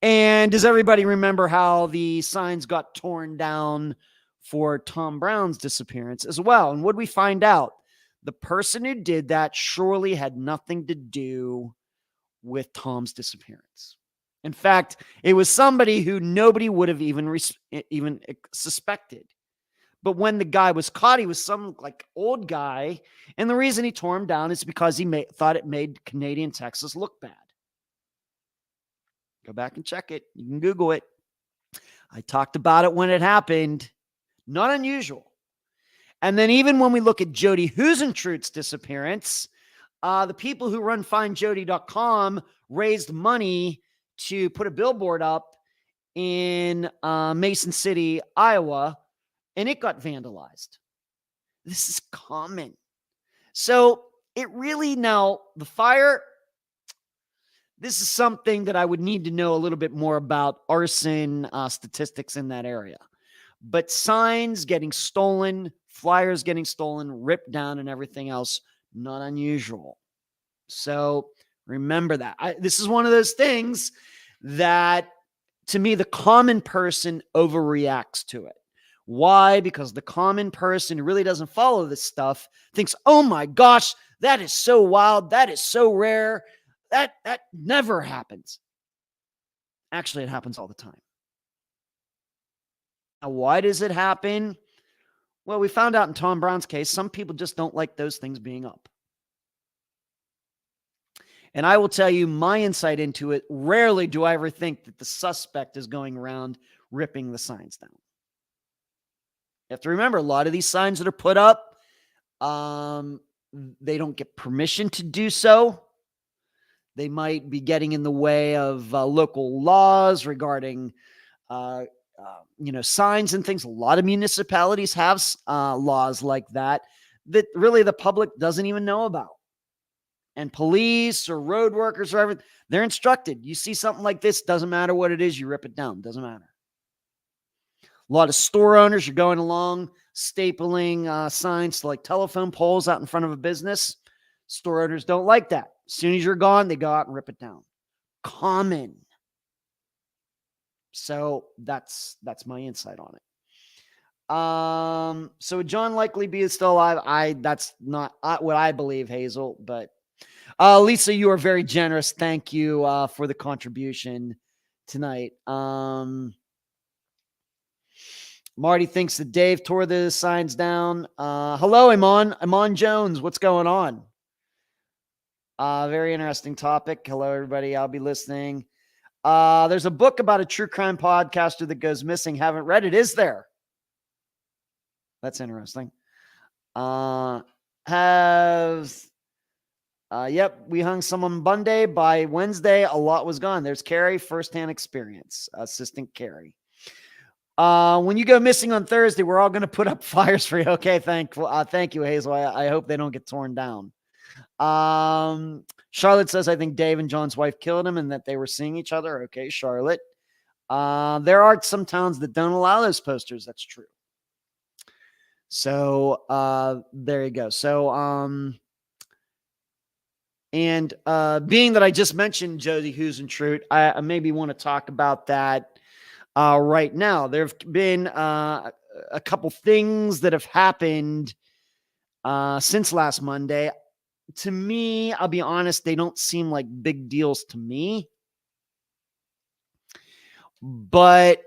And does everybody remember how the signs got torn down for Tom Brown's disappearance as well? And what did we find out? The person who did that surely had nothing to do with Tom's disappearance. In fact, it was somebody who nobody would have even suspected. But when the guy was caught, he was some like old guy. And the reason he tore him down is because he thought it made Canadian Texas look bad. Go back and check it. You can Google it. I talked about it when it happened. Not unusual. And then even when we look at Jody Huisentruit's disappearance, the people who run findjody.com raised money to put a billboard up in Mason City, Iowa, and it got vandalized. This is common. So it really now, the fire, this is something that I would need to know a little bit more about arson statistics in that area. But signs getting stolen, flyers getting stolen, ripped down, and everything else, not unusual. So remember that. This is one of those things that, to me, the common person overreacts to it. Why? Because the common person who really doesn't follow this stuff thinks, oh my gosh, that is so wild. That is so rare. That never happens. Actually, it happens all the time. Now, why does it happen? Well, we found out in Tom Brown's case, some people just don't like those things being up. And I will tell you my insight into it. Rarely do I ever think that the suspect is going around ripping the signs down. You have to remember, a lot of these signs that are put up, they don't get permission to do so. They might be getting in the way of local laws regarding, signs and things. A lot of municipalities have laws like that really the public doesn't even know about. And police or road workers or everything, they're instructed. You see something like this, doesn't matter what it is, you rip it down. Doesn't matter. A lot of store owners are going along, stapling signs to like telephone poles out in front of a business. Store owners don't like that. As soon as you're gone, they go out and rip it down. Common. So that's my insight on it. So would John likely be still alive? That's not what I believe, Hazel, but Lisa, you are very generous. Thank you for the contribution tonight. Marty thinks that Dave tore the signs down. Hello, Iman Jones. What's going on? Very interesting topic. Hello, everybody. I'll be listening. There's a book about a true crime podcaster that goes missing. Haven't read it. Is there? That's interesting. Yep, we hung someone Monday. By Wednesday, a lot was gone. There's Carrie, firsthand experience. Assistant Carrie. When you go missing on Thursday, we're all going to put up fires for you. Okay, thank you, Hazel. I hope they don't get torn down. Charlotte says, I think Dave and John's wife killed him and that they were seeing each other. Okay, Charlotte. There are some towns that don't allow those posters. That's true. So there you go. So being that I just mentioned Josie Who's and Truth, I maybe want to talk about that right now. There have been a couple things that have happened since last Monday. To me, I'll be honest, they don't seem like big deals to me. But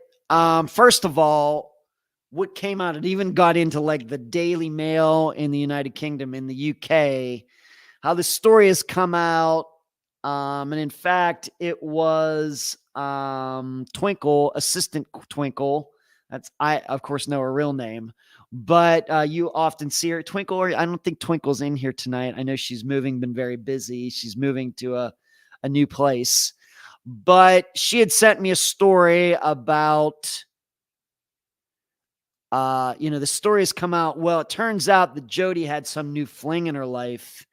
first of all, what came out, it even got into like the Daily Mail in the United Kingdom, in the UK, how the story has come out. And in fact, it was Twinkle, Assistant Twinkle. I of course know her real name, but you often see her, Twinkle. Or I don't think Twinkle's in here tonight. I know she's moving, been very busy. She's moving to a new place, but she had sent me a story about, the story has come out. Well, it turns out that Jody had some new fling in her life,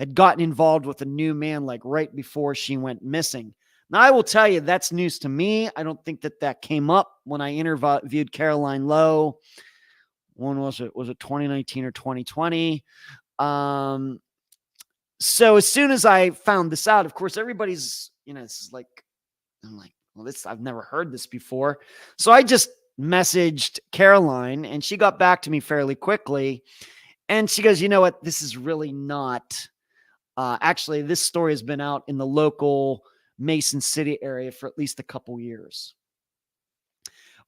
had gotten involved with a new man like right before she went missing. Now, I will tell you, that's news to me. I don't think that came up when I interviewed Caroline Lowe. When was it? Was it 2019 or 2020? So as soon as I found this out, of course, everybody's, this is like, I'm like, well, I've never heard this before. So I just messaged Caroline and she got back to me fairly quickly. And she goes, you know what? This is really not, actually, this story has been out in the local Mason City area for at least a couple years.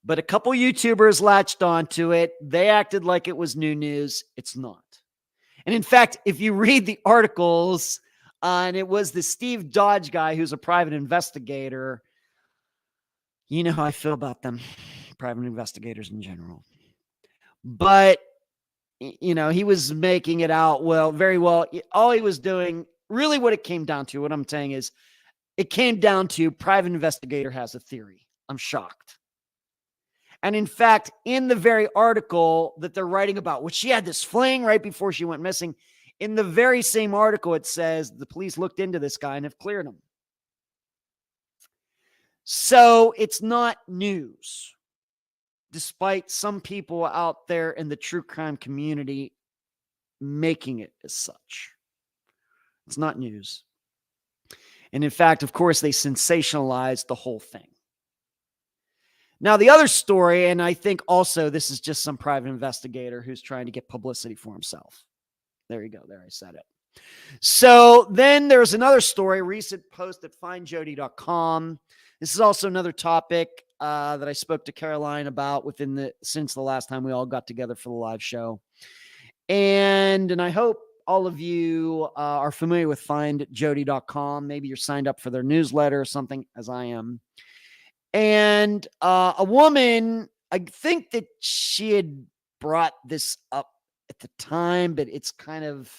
But a couple YouTubers latched onto it. They acted like it was new news. It's not. And in fact, if you read the articles, and it was the Steve Dodge guy who's a private investigator, you know how I feel about them, private investigators in general. But, he was making it out very well. All he was doing, really what it came down to, what I'm saying is, it came down to private investigator has a theory. I'm shocked. And in fact, in the very article that they're writing about, which she had this fling right before she went missing, in the very same article, it says the police looked into this guy and have cleared him. So it's not news, despite some people out there in the true crime community making it as such. It's not news. And in fact, of course, they sensationalized the whole thing. Now, the other story, and I think also this is just some private investigator who's trying to get publicity for himself. There you go. There, I said it. So then there's another story, recent post at findjody.com. This is also another topic that I spoke to Caroline about since the last time we all got together for the live show. And I hope all of you are familiar with findjody.com. Maybe you're signed up for their newsletter or something, as I am. And a woman, I think that she had brought this up at the time, but it's kind of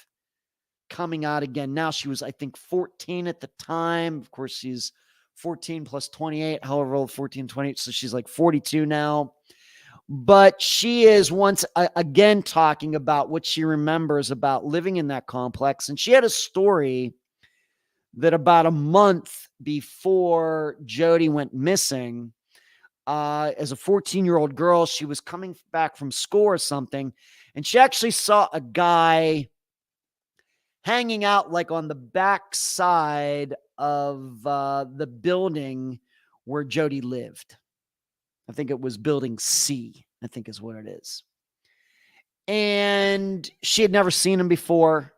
coming out again now. She was, I think, 14 at the time. Of course, she's 14 plus 28, however old, 14, 28. So she's like 42 now. But she is once again talking about what she remembers about living in that complex. And she had a story that about a month before Jody went missing, as a 14-year-old girl, she was coming back from school or something, and she actually saw a guy hanging out like on the back side of the building where Jody lived. I think it was building C, I think is what it is. And she had never seen him before.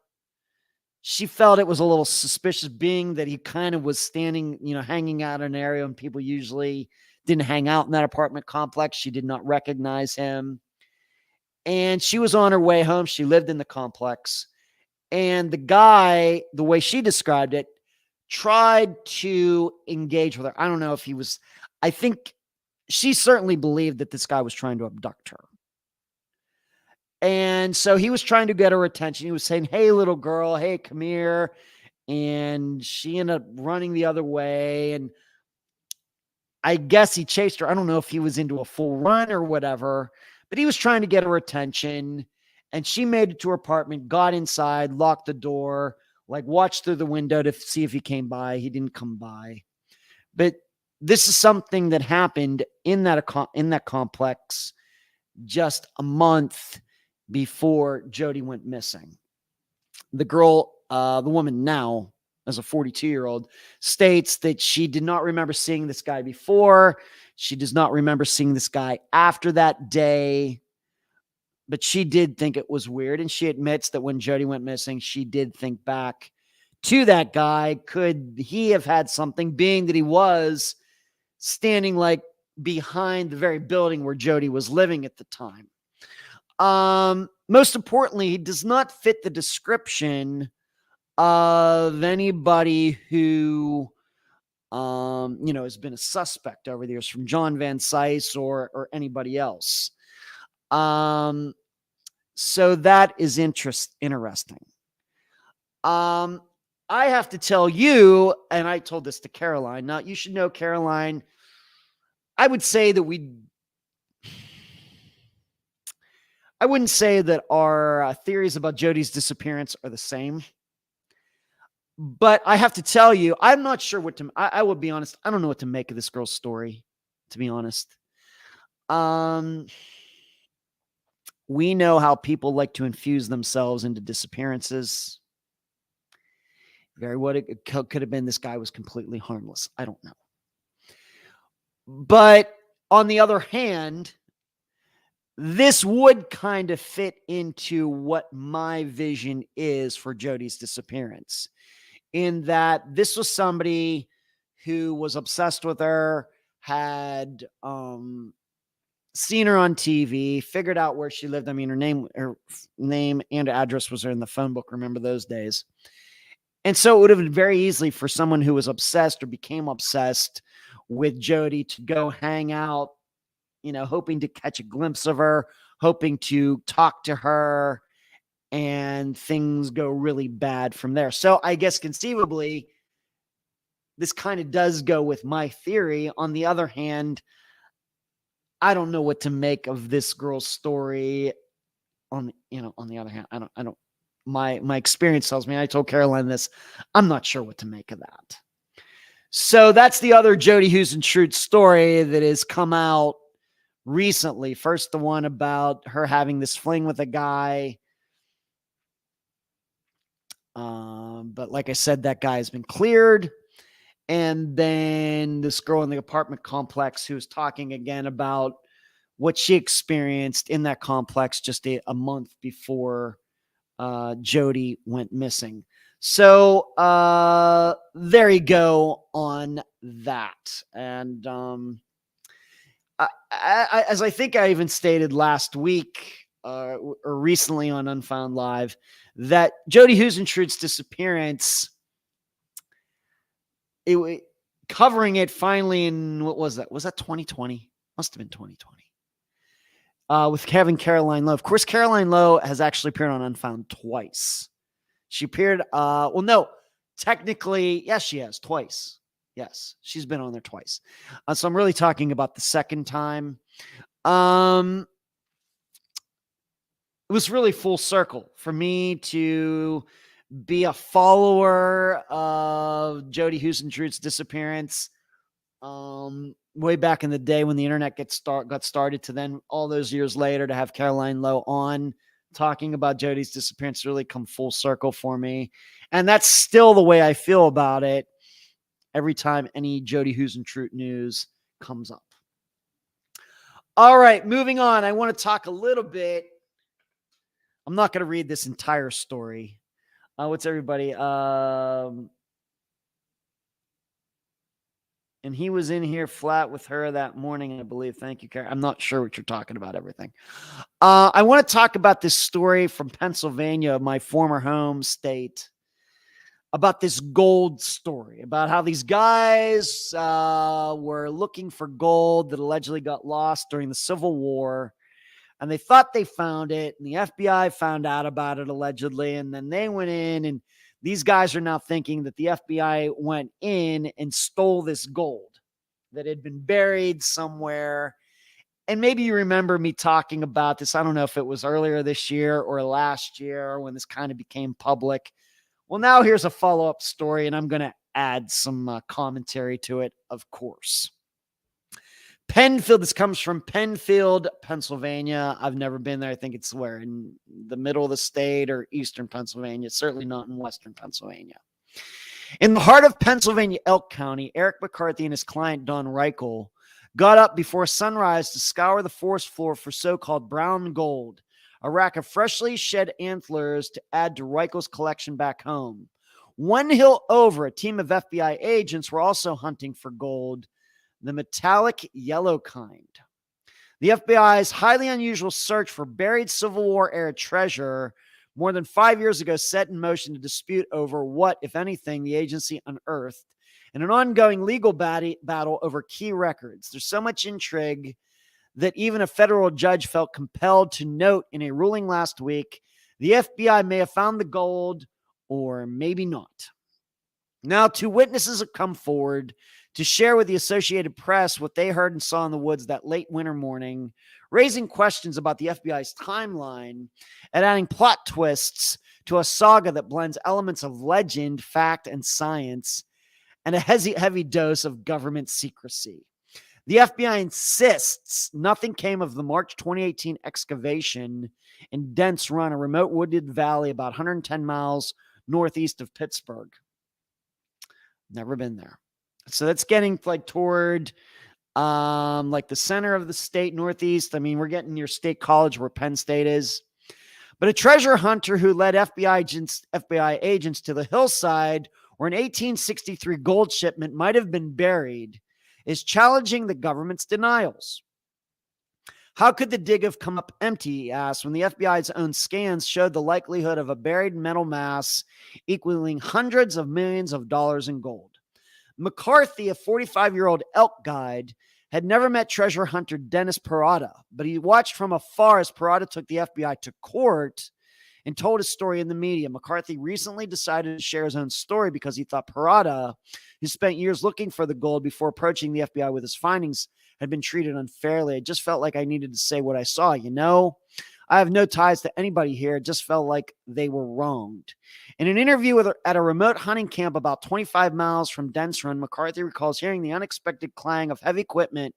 She felt it was a little suspicious, being that he kind of was standing, hanging out in an area and people usually didn't hang out in that apartment complex. She did not recognize him. And she was on her way home. She lived in the complex. And the guy, the way she described it, tried to engage with her. I don't know if he was, I think she certainly believed that this guy was trying to abduct her. And so he was trying to get her attention. He was saying, "Hey, little girl, hey, come here." And she ended up running the other way. And I guess he chased her. I don't know if he was into a full run or whatever, but he was trying to get her attention. And she made it to her apartment, got inside, locked the door, like watched through the window to see if he came by. He didn't come by. But this is something that happened in that complex just a month before Jody went missing. The girl, the woman now, as a 42-year-old, states that she did not remember seeing this guy before. She does not remember seeing this guy after that day, but she did think it was weird. And she admits that when Jody went missing, she did think back to that guy. Could he have had something, being that he was standing like behind the very building where Jody was living at the time? Most importantly, he does not fit the description of anybody who, has been a suspect over the years, from John Van Cise or anybody else. So that is interesting. I have to tell you, and I told this to Caroline. Now, you should know, Caroline, I would say that I wouldn't say that our theories about Jody's disappearance are the same. But I have to tell you, I'm not sure what to, I will be honest, I don't know what to make of this girl's story, to be honest. We know how people like to infuse themselves into disappearances. Very what it could have been, this guy was completely harmless. I don't know. But on the other hand, this would kind of fit into what my vision is for Jody's disappearance, in that this was somebody who was obsessed with her, had seen her on TV, figured out where she lived. I mean, her name and address was in the phone book. Remember those days? And so it would have been very easily for someone who was obsessed or became obsessed with Jody to go hang out, hoping to catch a glimpse of her, hoping to talk to her, and things go really bad from there. So I guess conceivably, this kind of does go with my theory. On the other hand, I don't know what to make of this girl's story. On the other hand, I don't. My experience tells me, I told Caroline this, I'm not sure what to make of that. So that's the other Jody Huisentruit story that has come out recently. First, the one about her having this fling with a guy. But like I said, that guy has been cleared. And then this girl in the apartment complex who was talking again about what she experienced in that complex just a month before Jody went missing. So there you go on that. And as I think I even stated last week or recently on Unfound Live, that Jody Huisentruit's disappearance, covering it finally in, what was that? Was that 2020? Must have been 2020. With Caroline Lowe. Of course, Caroline Lowe has actually appeared on Unfound twice. She appeared, well, no, technically, yes, she has twice. Yes, she's been on there twice. So I'm really talking about the second time. It was really full circle for me to be a follower of Jody Huisentruit's disappearance. Way back in the day when the internet got started, to then all those years later to have Caroline Lowe on talking about Jody's disappearance really come full circle for me. And that's still the way I feel about it every time any Jody Huisentruit news comes up. All right, moving on. I want to talk a little bit. I'm not going to read this entire story. What's everybody? And he was in here flat with her that morning, I believe. Thank you, Karen. I'm not sure what you're talking about, everything. I want to talk about this story from Pennsylvania, my former home state, about this gold story, about how these guys were looking for gold that allegedly got lost during the Civil War. And they thought they found it, and the FBI found out about it allegedly, and then they went in, and these guys are now thinking that the FBI went in and stole this gold that had been buried somewhere. And maybe you remember me talking about this. I don't know if it was earlier this year or last year when this kind of became public. Well, now here's a follow-up story, and I'm going to add some commentary to it, of course. Penfield, this comes from Penfield, Pennsylvania. I've never been there. I think it's where, in the middle of the state or eastern Pennsylvania, certainly not in western Pennsylvania. In the heart of Pennsylvania, Elk County, Eric McCarthy and his client, Don Reichel, got up before sunrise to scour the forest floor for so-called brown gold, a rack of freshly shed antlers to add to Reichel's collection back home. One hill over, a team of FBI agents were also hunting for gold, the metallic yellow kind. The FBI's highly unusual search for buried Civil War-era treasure more than 5 years ago set in motion a dispute over what, if anything, the agency unearthed, and an ongoing legal battle over key records. There's so much intrigue that even a federal judge felt compelled to note in a ruling last week, the FBI may have found the gold or maybe not. Now, two witnesses have come forward to share with the Associated Press what they heard and saw in the woods that late winter morning, raising questions about the FBI's timeline and adding plot twists to a saga that blends elements of legend, fact, and science, and a heavy dose of government secrecy. The FBI insists nothing came of the March 2018 excavation in Dents Run, a remote wooded valley about 110 miles northeast of Pittsburgh. Never been there. So that's getting like toward like the center of the state, northeast. I mean, we're getting near State College where Penn State is. But a treasure hunter who led FBI agents to the hillside where an 1863 gold shipment might have been buried is challenging the government's denials. How could the dig have come up empty, he asked, when the FBI's own scans showed the likelihood of a buried metal mass equaling hundreds of millions of dollars in gold? McCarthy, a 45-year-old elk guide, had never met treasure hunter Dennis Parada, but he watched from afar as Parada took the FBI to court and told his story in the media. McCarthy recently decided to share his own story because he thought Parada, who spent years looking for the gold before approaching the FBI with his findings, had been treated unfairly. I just felt like I needed to say what I saw. You know, I have no ties to anybody here. It just felt like they were wronged. In an interview at a remote hunting camp about 25 miles from Dents Run, McCarthy recalls hearing the unexpected clang of heavy equipment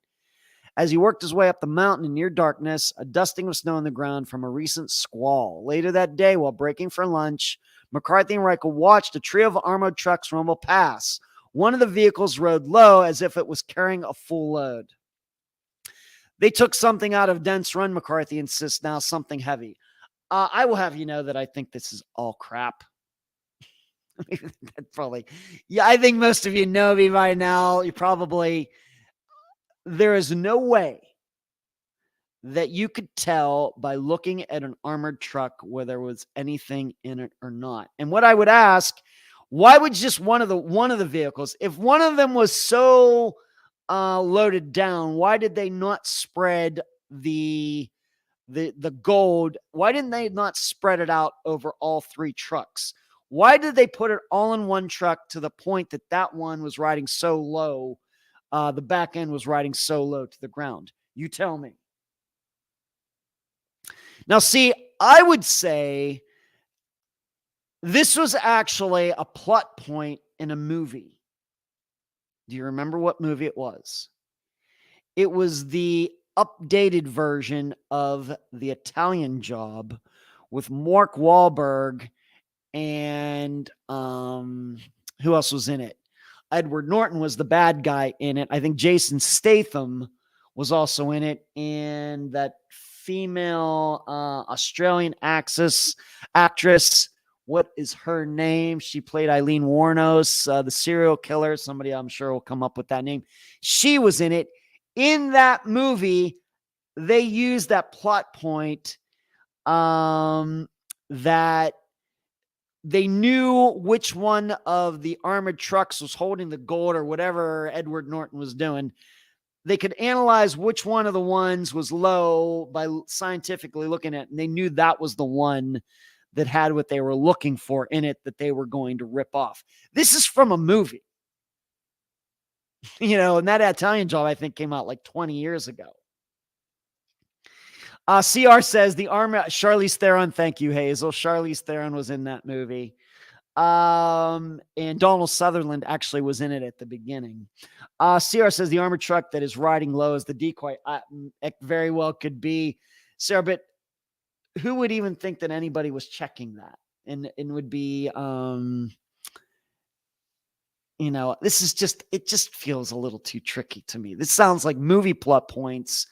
as he worked his way up the mountain in near darkness, a dusting of snow on the ground from a recent squall. Later that day, while breaking for lunch, McCarthy and Reichel watched a trio of armored trucks rumble past. One of the vehicles rode low as if it was carrying a full load. They took something out of Dents Run, McCarthy insists now, something heavy. I will have you know that I think this is all crap. Probably. Yeah, I think most of you know me by now. There is no way that you could tell by looking at an armored truck whether there was anything in it or not. And what I would ask, why would just one of the vehicles, if one of them was so loaded down, why did they not spread the gold? Why didn't they not spread it out over all three trucks? Why did they put it all in one truck to the point that that one was riding so low? The back end was riding so low to the ground. You tell me. Now, see, I would say this was actually a plot point in a movie. Do you remember what movie it was? It was the updated version of The Italian Job with Mark Wahlberg and who else was in it? Edward Norton was the bad guy in it. I think Jason Statham was also in it, and that female Australian actress. What is her name? She played Eileen Wuornos, the serial killer. Somebody I'm sure will come up with that name. She was in it. In that movie, they used that plot point that they knew which one of the armored trucks was holding the gold or whatever Edward Norton was doing. They could analyze which one of the ones was low by scientifically looking at it, and they knew that was the one that had what they were looking for in it that they were going to rip off. This is from a movie. And that Italian Job, I think, came out like 20 years ago. CR says the armor, Charlize Theron. Thank you, Hazel. Charlize Theron was in that movie. And Donald Sutherland actually was in it at the beginning. CR says the armored truck that is riding low is the decoy. It very well could be, Sarah, but who would even think that anybody was checking that? And would be, this is it just feels a little too tricky to me. This sounds like movie plot points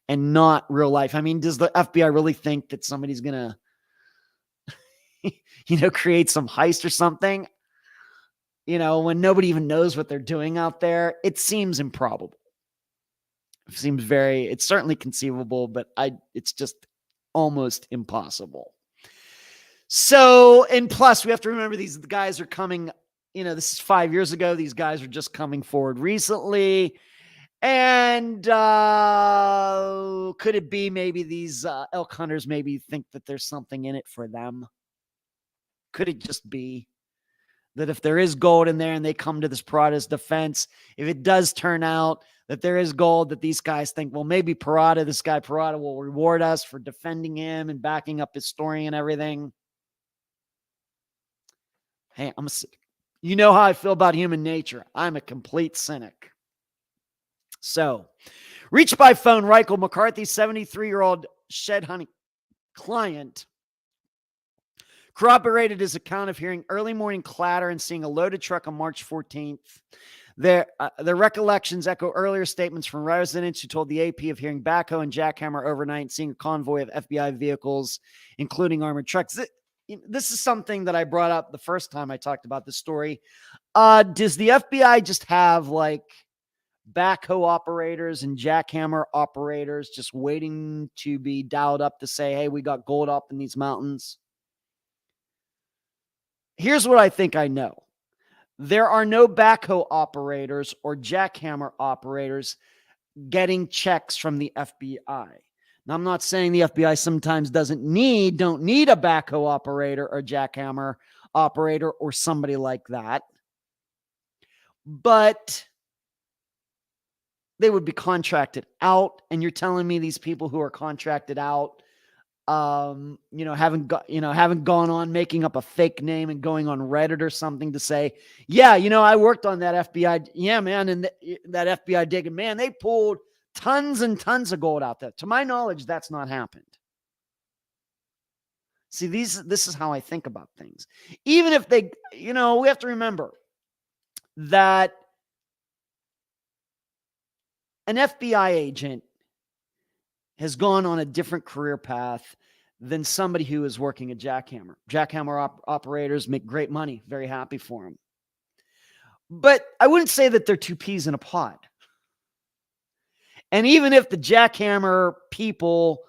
and not real life. I mean, does the FBI really think that somebody's going to, create some heist or something, when nobody even knows what they're doing out there? It seems improbable. It's certainly conceivable, but it's just almost impossible. So, and plus we have to remember the guys are coming, this is 5 years ago. These guys are just coming forward recently. And could it be maybe these elk hunters maybe think that there's something in it for them? Could it just be that if there is gold in there and they come to this Parada's defense, if it does turn out that there is gold, that these guys think, well, maybe this guy Parada will reward us for defending him and backing up his story and everything. Hey, you know how I feel about human nature. I'm a complete cynic. So, reached by phone, Reichel McCarthy's 73-year-old shed hunting client corroborated his account of hearing early morning clatter and seeing a loaded truck on March 14th. Their recollections echo earlier statements from residents who told the AP of hearing backhoe and jackhammer overnight and seeing a convoy of FBI vehicles, including armored trucks. This is something that I brought up the first time I talked about this story. Does the FBI just have backhoe operators and jackhammer operators just waiting to be dialed up to say, hey, we got gold up in these mountains? Here's what I think I know. There are no backhoe operators or jackhammer operators getting checks from the FBI. Now, I'm not saying the FBI sometimes don't need a backhoe operator or jackhammer operator or somebody like that. But they would be contracted out. And you're telling me these people who are contracted out, haven't gone on making up a fake name and going on Reddit or something to say, yeah, I worked on that FBI. Yeah, man. And that FBI dig, and man, they pulled tons and tons of gold out there. To my knowledge, that's not happened. See, this is how I think about things. Even if they, we have to remember that an FBI agent has gone on a different career path than somebody who is working a jackhammer. Jackhammer operators make great money. Very happy for them. But I wouldn't say that they're two peas in a pod. And even if the jackhammer people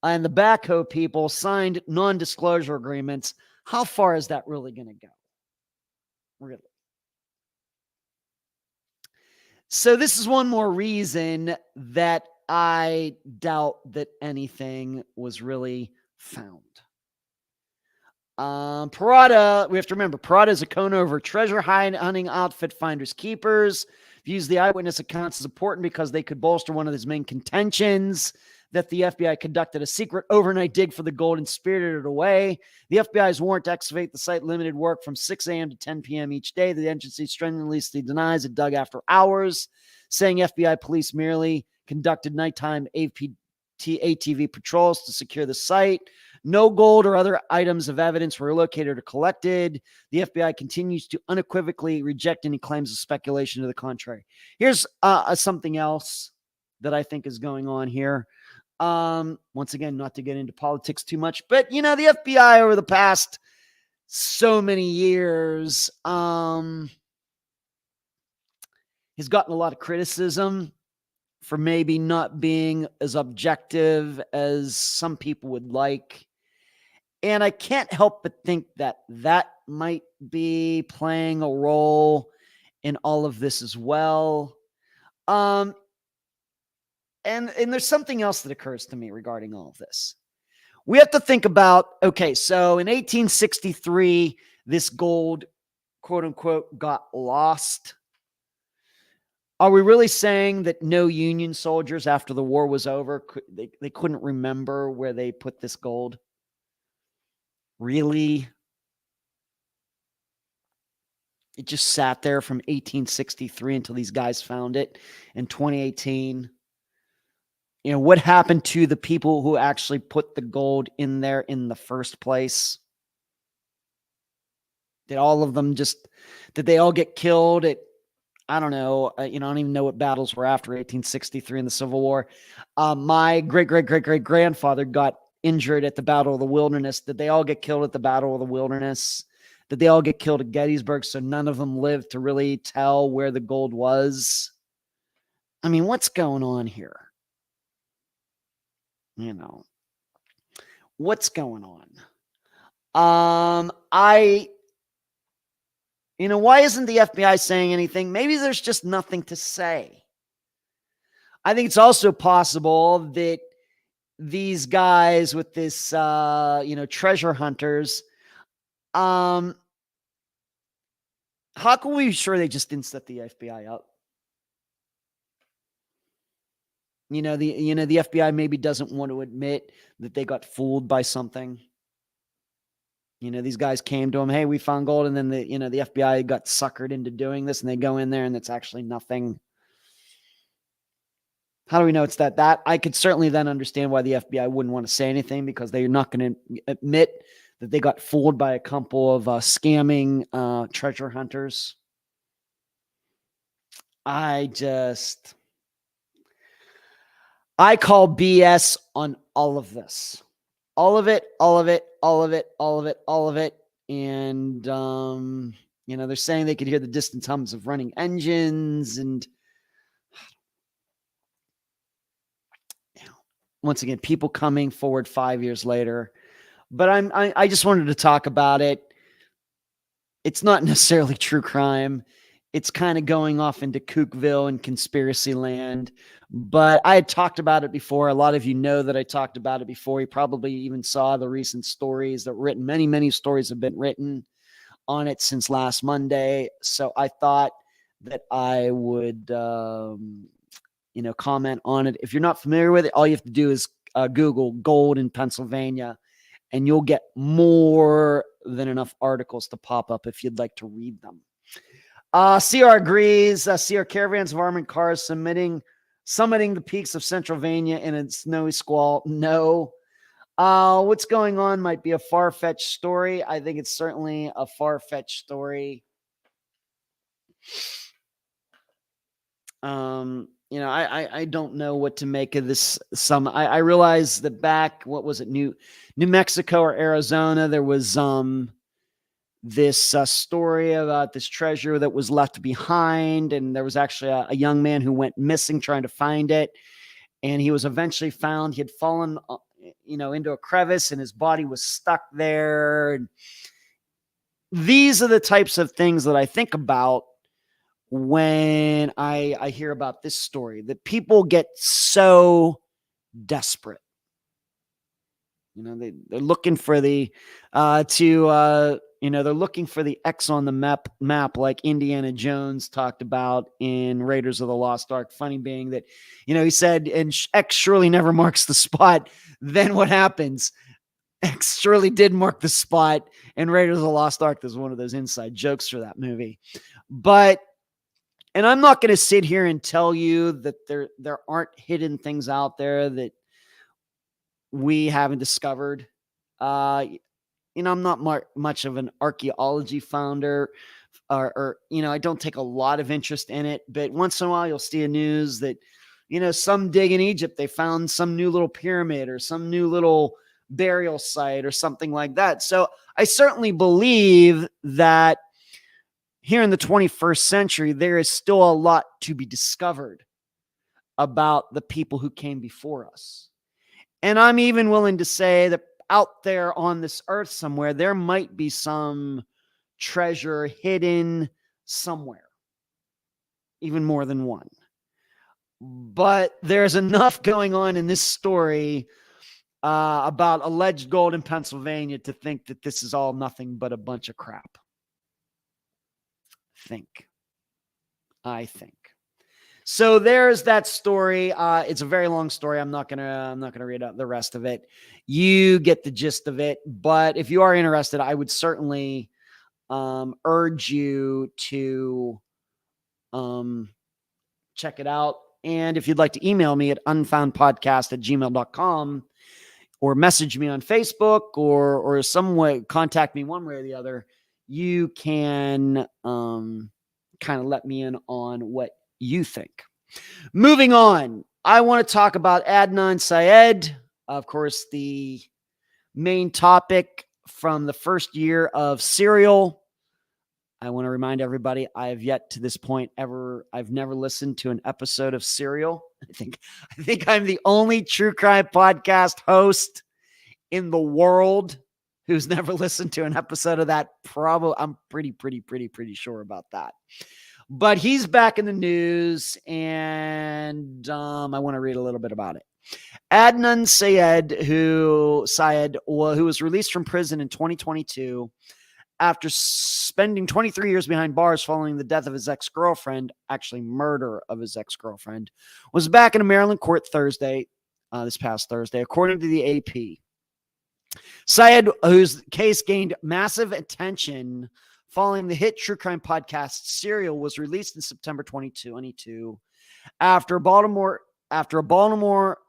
and the backhoe people signed non-disclosure agreements, how far is that really going to go? Really? So this is one more reason that I doubt that anything was really found. Parada, we have to remember, Parada is a cone-over treasure hunting outfit, finders keepers. Views the eyewitness accounts as important because they could bolster one of his main contentions that the FBI conducted a secret overnight dig for the gold and spirited it away. The FBI's warrant to excavate the site limited work from 6 a.m. to 10 p.m. each day. The agency strenuously denies it dug after hours, saying FBI police merely conducted nighttime ATV patrols to secure the site. No gold or other items of evidence were located or collected. The FBI continues to unequivocally reject any claims of speculation to the contrary. Here's something else that I think is going on here. Once again, not to get into politics too much, but the FBI over the past so many years has gotten a lot of criticism for maybe not being as objective as some people would like. And I can't help but think that might be playing a role in all of this as well. And there's something else that occurs to me regarding all of this. We have to think about, okay, so in 1863, this gold, quote unquote, got lost. Are we really saying that no Union soldiers after the war was over, they couldn't remember where they put this gold? Really? It just sat there from 1863 until these guys found it in 2018. What happened to the people who actually put the gold in there in the first place? Did all of them did they all get killed at, I don't know, I don't even know what battles were after 1863 in the Civil War. My great-great-great-great-grandfather got injured at the Battle of the Wilderness. Did they all get killed at the Battle of the Wilderness? Did they all get killed at Gettysburg so none of them lived to really tell where the gold was? I mean, what's going on here? What's going on? Why isn't the FBI saying anything? Maybe there's just nothing to say. I think it's also possible that these guys with this, treasure hunters, how can we be sure they just didn't set the FBI up? The FBI maybe doesn't want to admit that they got fooled by something. These guys came to them, hey, we found gold. And then the FBI got suckered into doing this and they go in there and it's actually nothing. How do we know it's that? I could certainly then understand why the FBI wouldn't want to say anything because they're not going to admit that they got fooled by a couple of scamming treasure hunters. I call BS on all of this. All of it. And, they're saying they could hear the distant hums of running engines. And once again, people coming forward 5 years later. But I just wanted to talk about it. It's not necessarily true crime. It's kind of going off into kookville and conspiracy land. But I had talked about it before. A lot of you know that I talked about it before. You probably even saw the recent stories that were written. Many, many stories have been written on it since last Monday. So I thought that I would, comment on it. If you're not familiar with it, all you have to do is Google gold in Pennsylvania, and you'll get more than enough articles to pop up if you'd like to read them. CR agrees. CR caravans of armored cars summiting the peaks of Centralvania in a snowy squall. No. What's going on might be a far-fetched story. I think it's certainly a far-fetched story. I don't know what to make of this. I realize that back, what was it, New Mexico or Arizona, there was this story about this treasure that was left behind, and there was actually a young man who went missing trying to find it, and he was eventually found. He had fallen into a crevice and his body was stuck there. And these are the types of things that I think about when I hear about this story, that people get so desperate. They're looking for the they're looking for the X on the map like Indiana Jones talked about in Raiders of the Lost Ark. Funny being that, he said, and X surely never marks the spot. Then what happens? X surely did mark the spot, and Raiders of the Lost Ark is one of those inside jokes for that movie. And I'm not going to sit here and tell you that there aren't hidden things out there that we haven't discovered. I'm not much of an archaeology founder, or I don't take a lot of interest in it, but once in a while you'll see a news that, some dig in Egypt, they found some new little pyramid or some new little burial site or something like that. So I certainly believe that here in the 21st century, there is still a lot to be discovered about the people who came before us. And I'm even willing to say that out there on this earth somewhere, there might be some treasure hidden somewhere, even more than one. But there's enough going on in this story about alleged gold in Pennsylvania to think that this is all nothing but a bunch of crap. I think. So there's that story. It's a very long story. I'm not gonna read out the rest of it. You get the gist of it. But if you are interested, I would certainly urge you to check it out. And if you'd like to email me at unfoundpodcast@gmail.com or message me on Facebook or some way, contact me one way or the other, you can kind of let me in on what you think. Moving on, I want to talk about Adnen Syed, of course, the main topic from the first year of Serial. I want to remind everybody, I have yet to this point I've never listened to an episode of Serial. I think I'm the only true crime podcast host in the world who's never listened to an episode of that. Probably, I'm pretty sure about that. But he's back in the news, and I want to read a little bit about it. Adnen Syed, who was released from prison in 2022 after spending 23 years behind bars following the death of his ex-girlfriend, actually murder of his ex-girlfriend, was back in a Maryland court this past Thursday, according to the AP. Syed, whose case gained massive attention following the hit true crime podcast Serial, was released in September 2022 after a Baltimore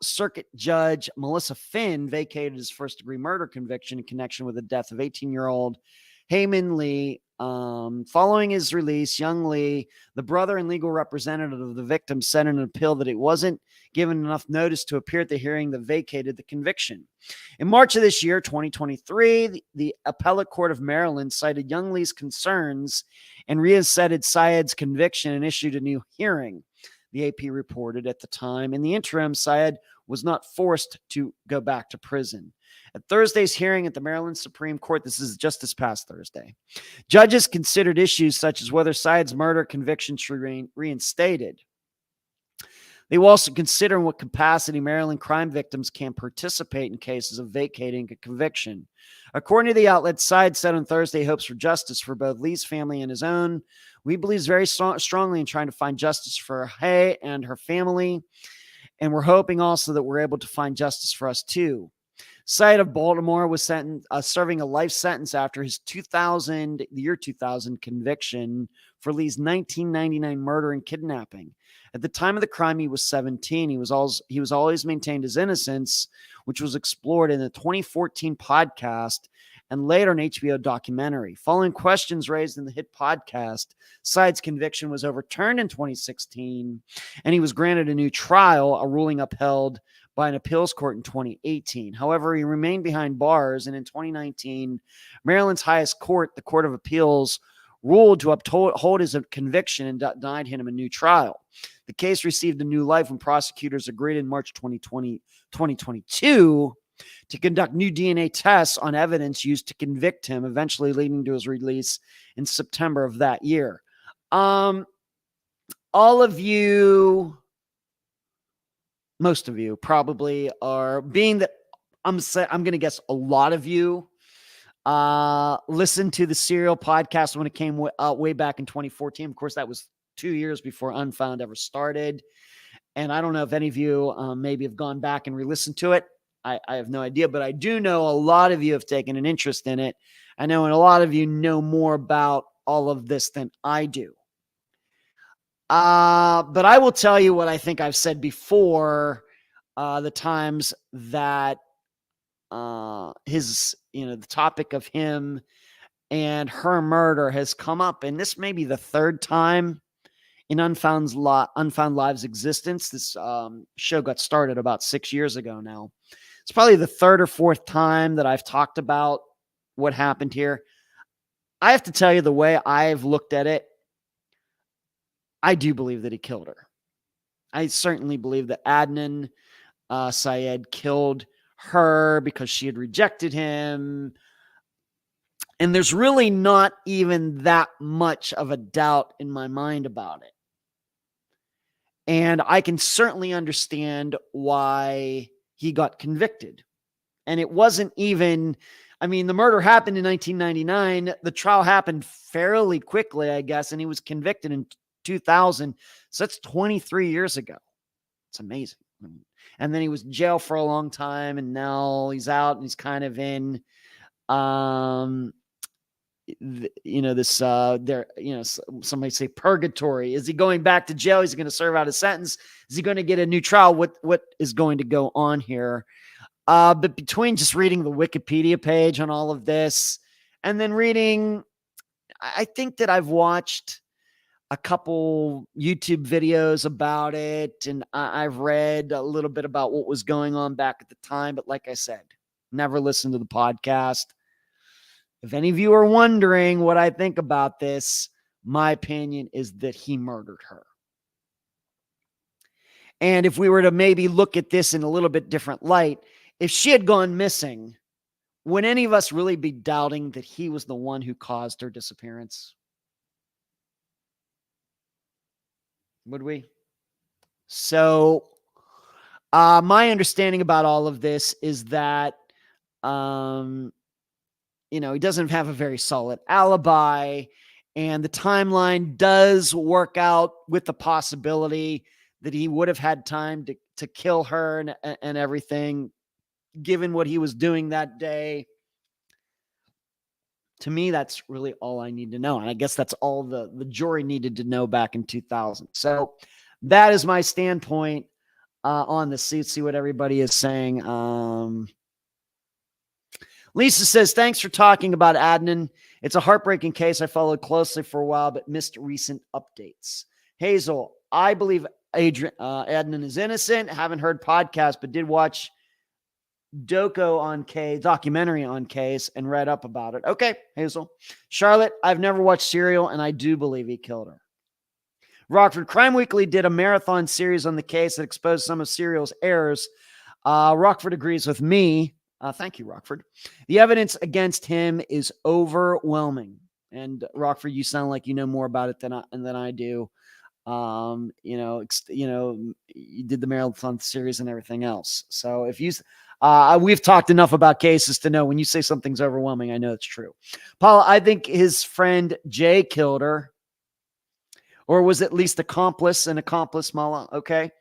Circuit Judge Melissa Finn vacated his first-degree murder conviction in connection with the death of 18-year-old Heyman Lee. Following his release, young Lee, the brother and legal representative of the victim, said in an appeal that it wasn't given enough notice to appear at the hearing that vacated the conviction. In March of this year, 2023, the Appellate Court of Maryland cited young Lee's concerns and reasserted Syed's conviction and issued a new hearing, the AP reported at the time. In the interim, Syed was not forced to go back to prison. At Thursday's hearing at the Maryland Supreme Court, this is just this past Thursday, judges considered issues such as whether Syed's murder conviction should be reinstated. They will also consider in what capacity Maryland crime victims can participate in cases of vacating a conviction. According to the outlet, Syed said on Thursday he hopes for justice for both Lee's family and his own. We believe very strongly in trying to find justice for Hay and her family, and we're hoping also that we're able to find justice for us too. Syed of Baltimore was serving a life sentence after his 2000 conviction for Lee's 1999 murder and kidnapping. At the time of the crime, he was 17. He was always maintained his innocence, which was explored in the 2014 podcast and later an HBO documentary. Following questions raised in the hit podcast, Syed's conviction was overturned in 2016, and he was granted a new trial, a ruling upheld by an appeals court in 2018. However, he remained behind bars, and in 2019, Maryland's highest court, the Court of Appeals, ruled to uphold his conviction and denied him a new trial. The case received a new life when prosecutors agreed in March 2022 to conduct new DNA tests on evidence used to convict him, eventually leading to his release in September of that year. All of you, most of you probably are, being that I'm going to guess a lot of you listened to the Serial podcast when it came out way back in 2014. Of course, that was 2 years before Unfound ever started. And I don't know if any of you maybe have gone back and re-listened to it. I have no idea, but I do know a lot of you have taken an interest in it. I know, and a lot of you know more about all of this than I do. But I will tell you what I think I've said before, the times that the topic of him and her murder has come up. And this may be the third time in Unfound Live's existence. This show got started about 6 years ago now. It's probably the third or fourth time that I've talked about what happened here. I have to tell you, the way I've looked at it, I do believe that he killed her. I certainly believe that Adnen, Syed, killed her because she had rejected him. And there's really not even that much of a doubt in my mind about it. And I can certainly understand why he got convicted. And it wasn't even, I mean, the murder happened in 1999. The trial happened fairly quickly, I guess, and he was convicted in 2000. So that's 23 years ago. It's amazing. And then he was in jail for a long time, and now he's out, and he's kind of in, somebody say purgatory. Is he going back to jail? Is he going to serve out his sentence? Is he going to get a new trial? What is going to go on here? But between just reading the Wikipedia page on all of this and then reading, I think that I've watched a couple YouTube videos about it, and I've read a little bit about what was going on back at the time. But like I said, never listened to the podcast. If any of you are wondering what I think about this, my opinion is that he murdered her. And if we were to maybe look at this in a little bit different light, if she had gone missing, would any of us really be doubting that he was the one who caused her disappearance? Would we? So, my understanding about all of this is that, he doesn't have a very solid alibi, and the timeline does work out with the possibility that he would have had time to kill her and everything, given what he was doing that day. To me, that's really all I need to know. And I guess that's all the jury needed to know back in 2000. So that is my standpoint on this. See what everybody is saying. Lisa says, thanks for talking about Adnen. It's a heartbreaking case I followed closely for a while, but missed recent updates. Hazel, I believe Adnen is innocent. Haven't heard podcast, but did watch documentary on case and read up about it. Okay, Hazel. Charlotte, I've never watched Serial, and I do believe he killed her. Rockford, Crime Weekly did a marathon series on the case that exposed some of Serial's errors. Rockford agrees with me. Thank you, Rockford. The evidence against him is overwhelming. And Rockford, you sound like you know more about it than I do. You did the marathon series and everything else. So if you, we've talked enough about cases to know when you say something's overwhelming, I know it's true. Paula, I think his friend Jay killed her, or was at least accomplice, Mala. Okay.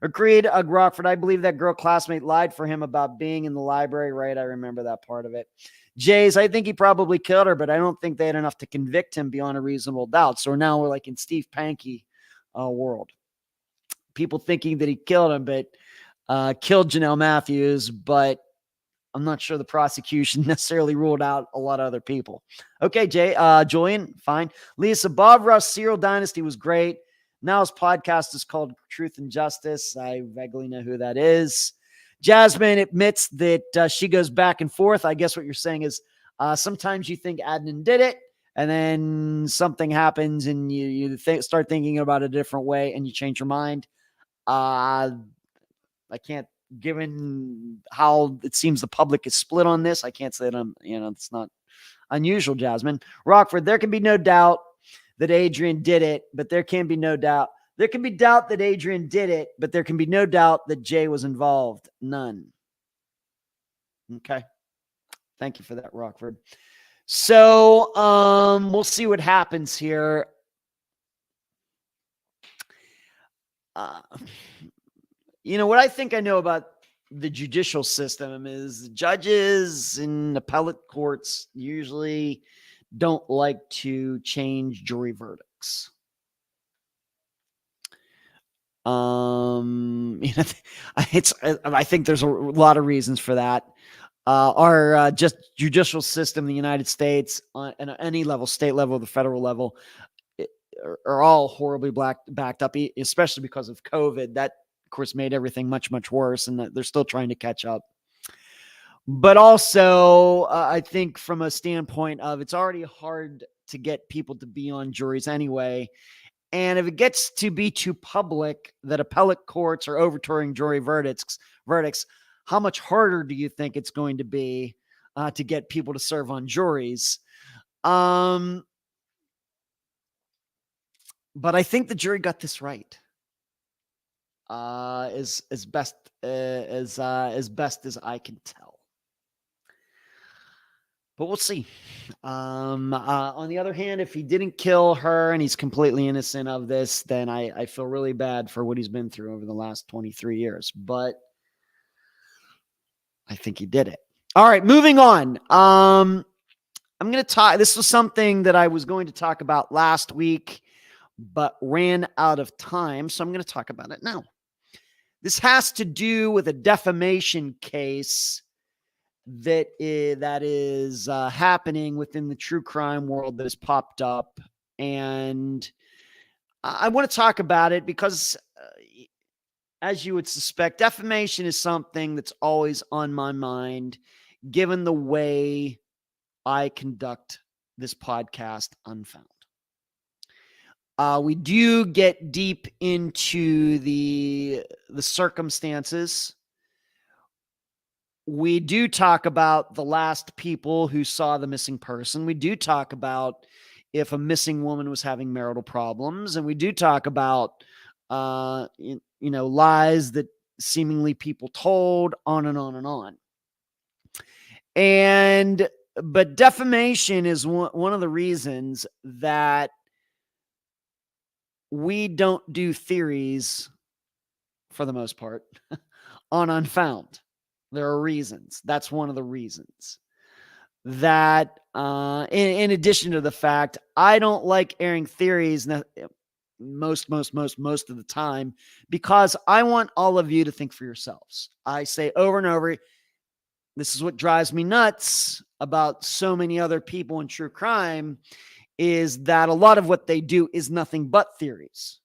Agreed, Rockford. I believe that girl classmate lied for him about being in the library. Right. I remember that part of it. Jays, I think he probably killed her, but I don't think they had enough to convict him beyond a reasonable doubt. So now we're like in Steve Pankey world. People thinking that he killed him, but killed Janelle Matthews, but I'm not sure the prosecution necessarily ruled out a lot of other people. Okay, Julian, fine. Lisa, Bob Ross Serial Dynasty was great. Now his podcast is called Truth and Justice. I vaguely know who that is. Jasmine admits that she goes back and forth. I guess what you're saying is sometimes you think Adnen did it, and then something happens and you start thinking about it a different way and you change your mind. I can't, given how it seems the public is split on this, I can't say that it's not unusual, Jasmine. Rockford, there can be no doubt that Adrian did it, but there can be no doubt. There can be doubt that Adrian did it, but there can be no doubt that Jay was involved. None. Okay. Thank you for that, Rockford. So we'll see what happens here. What I think I know about the judicial system is judges in appellate courts usually don't like to change jury verdicts. I think there's a lot of reasons for that. Our just judicial system in the United States, on any level, state level, the federal level, are all horribly backed up, especially because of COVID. That, of course, made everything much, much worse, and they're still trying to catch up. But also, I think from a standpoint of it's already hard to get people to be on juries anyway. And if it gets to be too public that appellate courts are overturning jury verdicts, how much harder do you think it's going to be to get people to serve on juries? But I think the jury got this right. As best as I can tell. But we'll see. On the other hand, if he didn't kill her and he's completely innocent of this, then I feel really bad for what he's been through over the last 23 years. But I think he did it. All right, moving on. I'm going to talk. This was something that I was going to talk about last week, but ran out of time. So I'm going to talk about it now. This has to do with a defamation case that is happening within the true crime world that has popped up. And I want to talk about it because, as you would suspect, defamation is something that's always on my mind, given the way I conduct this podcast, Unfound. We do get deep into the circumstances. We do talk about the last people who saw the missing person. We do talk about if a missing woman was having marital problems. And we do talk about, lies that seemingly people told, on and on and on. But defamation is one of the reasons that we don't do theories, for the most part, on Unfound. There are reasons. That's one of the reasons. That, in addition to the fact, I don't like airing theories most of the time, because I want all of you to think for yourselves. I say over and over, this is what drives me nuts about so many other people in true crime, is that a lot of what they do is nothing but theories.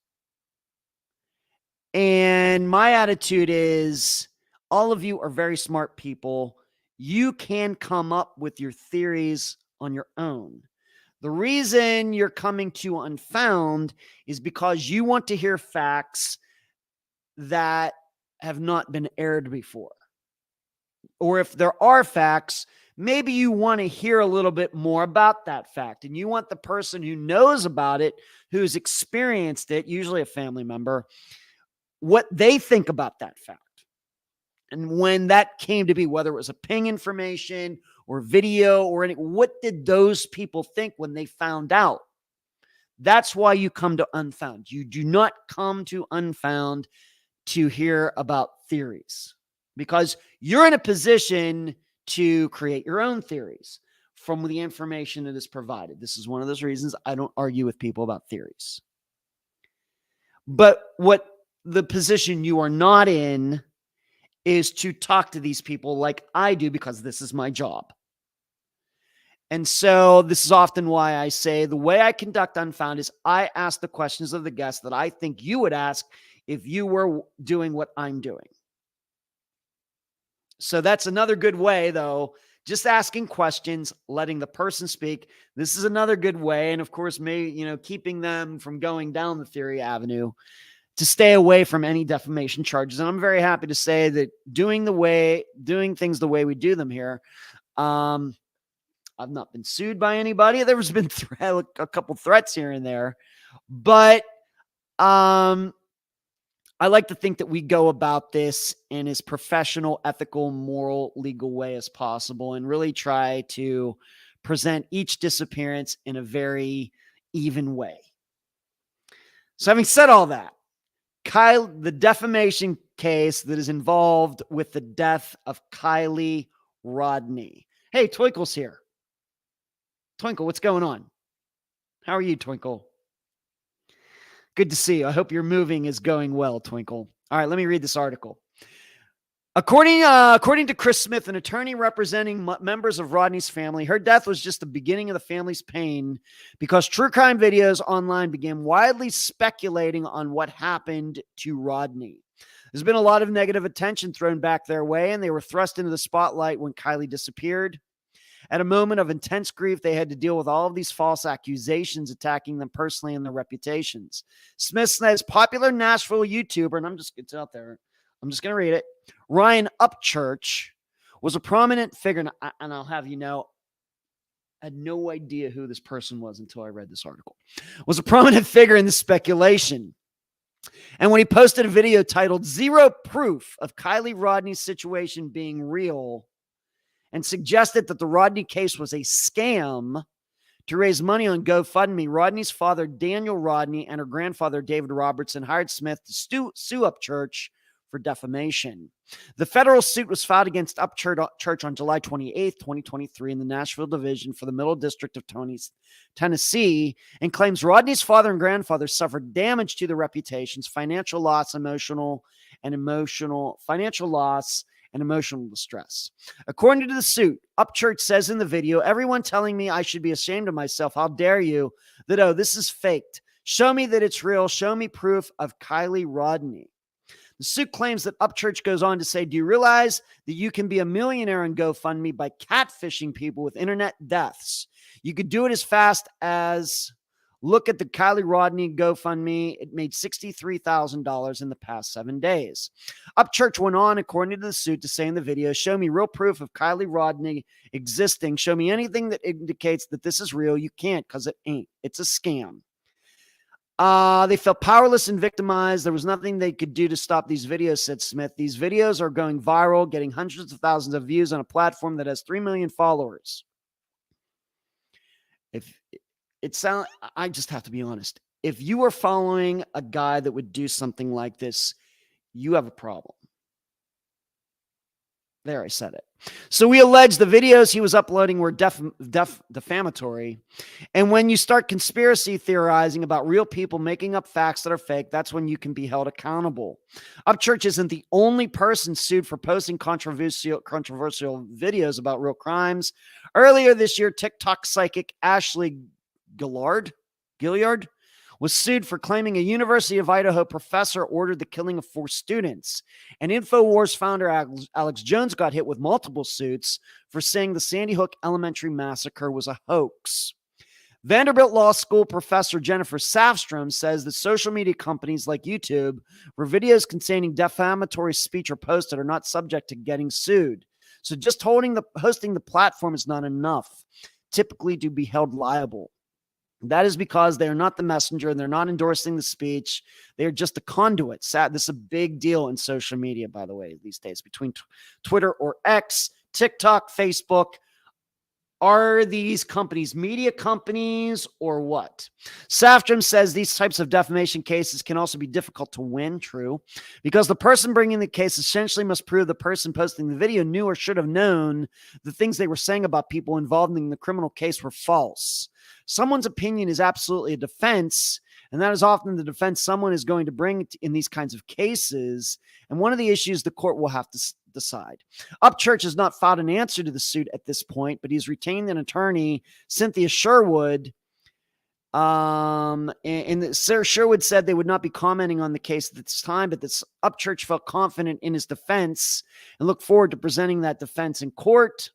And my attitude is, all of you are very smart people. You can come up with your theories on your own. The reason you're coming to Unfound is because you want to hear facts that have not been aired before. Or if there are facts, maybe you want to hear a little bit more about that fact, and you want the person who knows about it, who's experienced it, usually a family member, what they think about that fact. And when that came to be, whether it was a ping information or video or what did those people think when they found out? That's why you come to Unfound. You do not come to Unfound to hear about theories, because you're in a position to create your own theories from the information that is provided. This is one of those reasons I don't argue with people about theories. But what the position you are not in is to talk to these people like I do, because this is my job. And so this is often why I say the way I conduct Unfound is I ask the questions of the guests that I think you would ask if you were doing what I'm doing. So that's another good way, though, just asking questions, letting the person speak. This is another good way. And of course, keeping them from going down the theory avenue, to stay away from any defamation charges. And I'm very happy to say that doing things the way we do them here, I've not been sued by anybody. There's been a couple threats here and there, but I like to think that we go about this in as professional, ethical, moral, legal way as possible and really try to present each disappearance in a very even way. So having said all that, the defamation case that is involved with the death of Kylie Rodney. Hey, Twinkle's here. Twinkle, what's going on? How are you, Twinkle? Good to see you. I hope your moving is going well, Twinkle. All right, let me read this article. According to Chris Smith, an attorney representing members of Rodney's family, her death was just the beginning of the family's pain because true crime videos online began widely speculating on what happened to Rodney. There's been a lot of negative attention thrown back their way, and they were thrust into the spotlight when Kylie disappeared. At a moment of intense grief, they had to deal with all of these false accusations attacking them personally and their reputations. Smith says popular Nashville YouTuber, and it's out there. I'm just going to read it. Ryan Upchurch was a prominent figure, and I'll have you know, I had no idea who this person was until I read this article. Was a prominent figure in the speculation. And when he posted a video titled Zero Proof of Kylie Rodney's situation being real and suggested that the Rodney case was a scam to raise money on GoFundMe, Rodney's father, Daniel Rodney, and her grandfather, David Robertson, hired Smith to sue Upchurch for defamation. The federal suit was filed against Upchurch on July 28, 2023 in the Nashville Division for the Middle District of Tennessee and claims Rodney's father and grandfather suffered damage to their reputations, financial loss, and emotional distress. According to the suit, Upchurch says in the video, everyone telling me I should be ashamed of myself. How dare you? That, oh, this is faked. Show me that it's real. Show me proof of Kylie Rodney. The suit claims that Upchurch goes on to say, do you realize that you can be a millionaire on GoFundMe by catfishing people with internet deaths? You could do it as fast as, look at the Kylie Rodney GoFundMe. It made $63,000 in the past 7 days. Upchurch went on, according to the suit, to say in the video, show me real proof of Kylie Rodney existing. Show me anything that indicates that this is real. You can't, because it ain't. It's a scam. They felt powerless and victimized. There was nothing they could do to stop these videos, said Smith. These videos are going viral, getting hundreds of thousands of views on a platform that has 3 million followers. I just have to be honest. If you are following a guy that would do something like this, you have a problem. There, I said it. So we allege the videos he was uploading were defamatory. And when you start conspiracy theorizing about real people making up facts that are fake, that's when you can be held accountable. Upchurch isn't the only person sued for posting controversial videos about real crimes. Earlier this year, TikTok psychic Ashley Gilliard was sued for claiming a University of Idaho professor ordered the killing of 4 students. And InfoWars founder Alex Jones got hit with multiple suits for saying the Sandy Hook Elementary massacre was a hoax. Vanderbilt Law School professor Jennifer Safstrom says that social media companies like YouTube, where videos containing defamatory speech are posted, are not subject to getting sued. So just hosting the platform is not enough, typically to be held liable. That is because they are not the messenger and they're not endorsing the speech. They are just a conduit. This is a big deal in social media, by the way, these days, between Twitter or X, TikTok, Facebook. Are these companies media companies or what? Safstrom says these types of defamation cases can also be difficult to win, true, because the person bringing the case essentially must prove the person posting the video knew or should have known the things they were saying about people involved in the criminal case were false. Someone's opinion is absolutely a defense, and that is often the defense someone is going to bring in these kinds of cases, and one of the issues the court will have to decide. Upchurch has not filed an answer to the suit at this point, but he's retained an attorney, Cynthia Sherwood. Sherwood said they would not be commenting on the case at this time, but this Upchurch felt confident in his defense and looked forward to presenting that defense in court.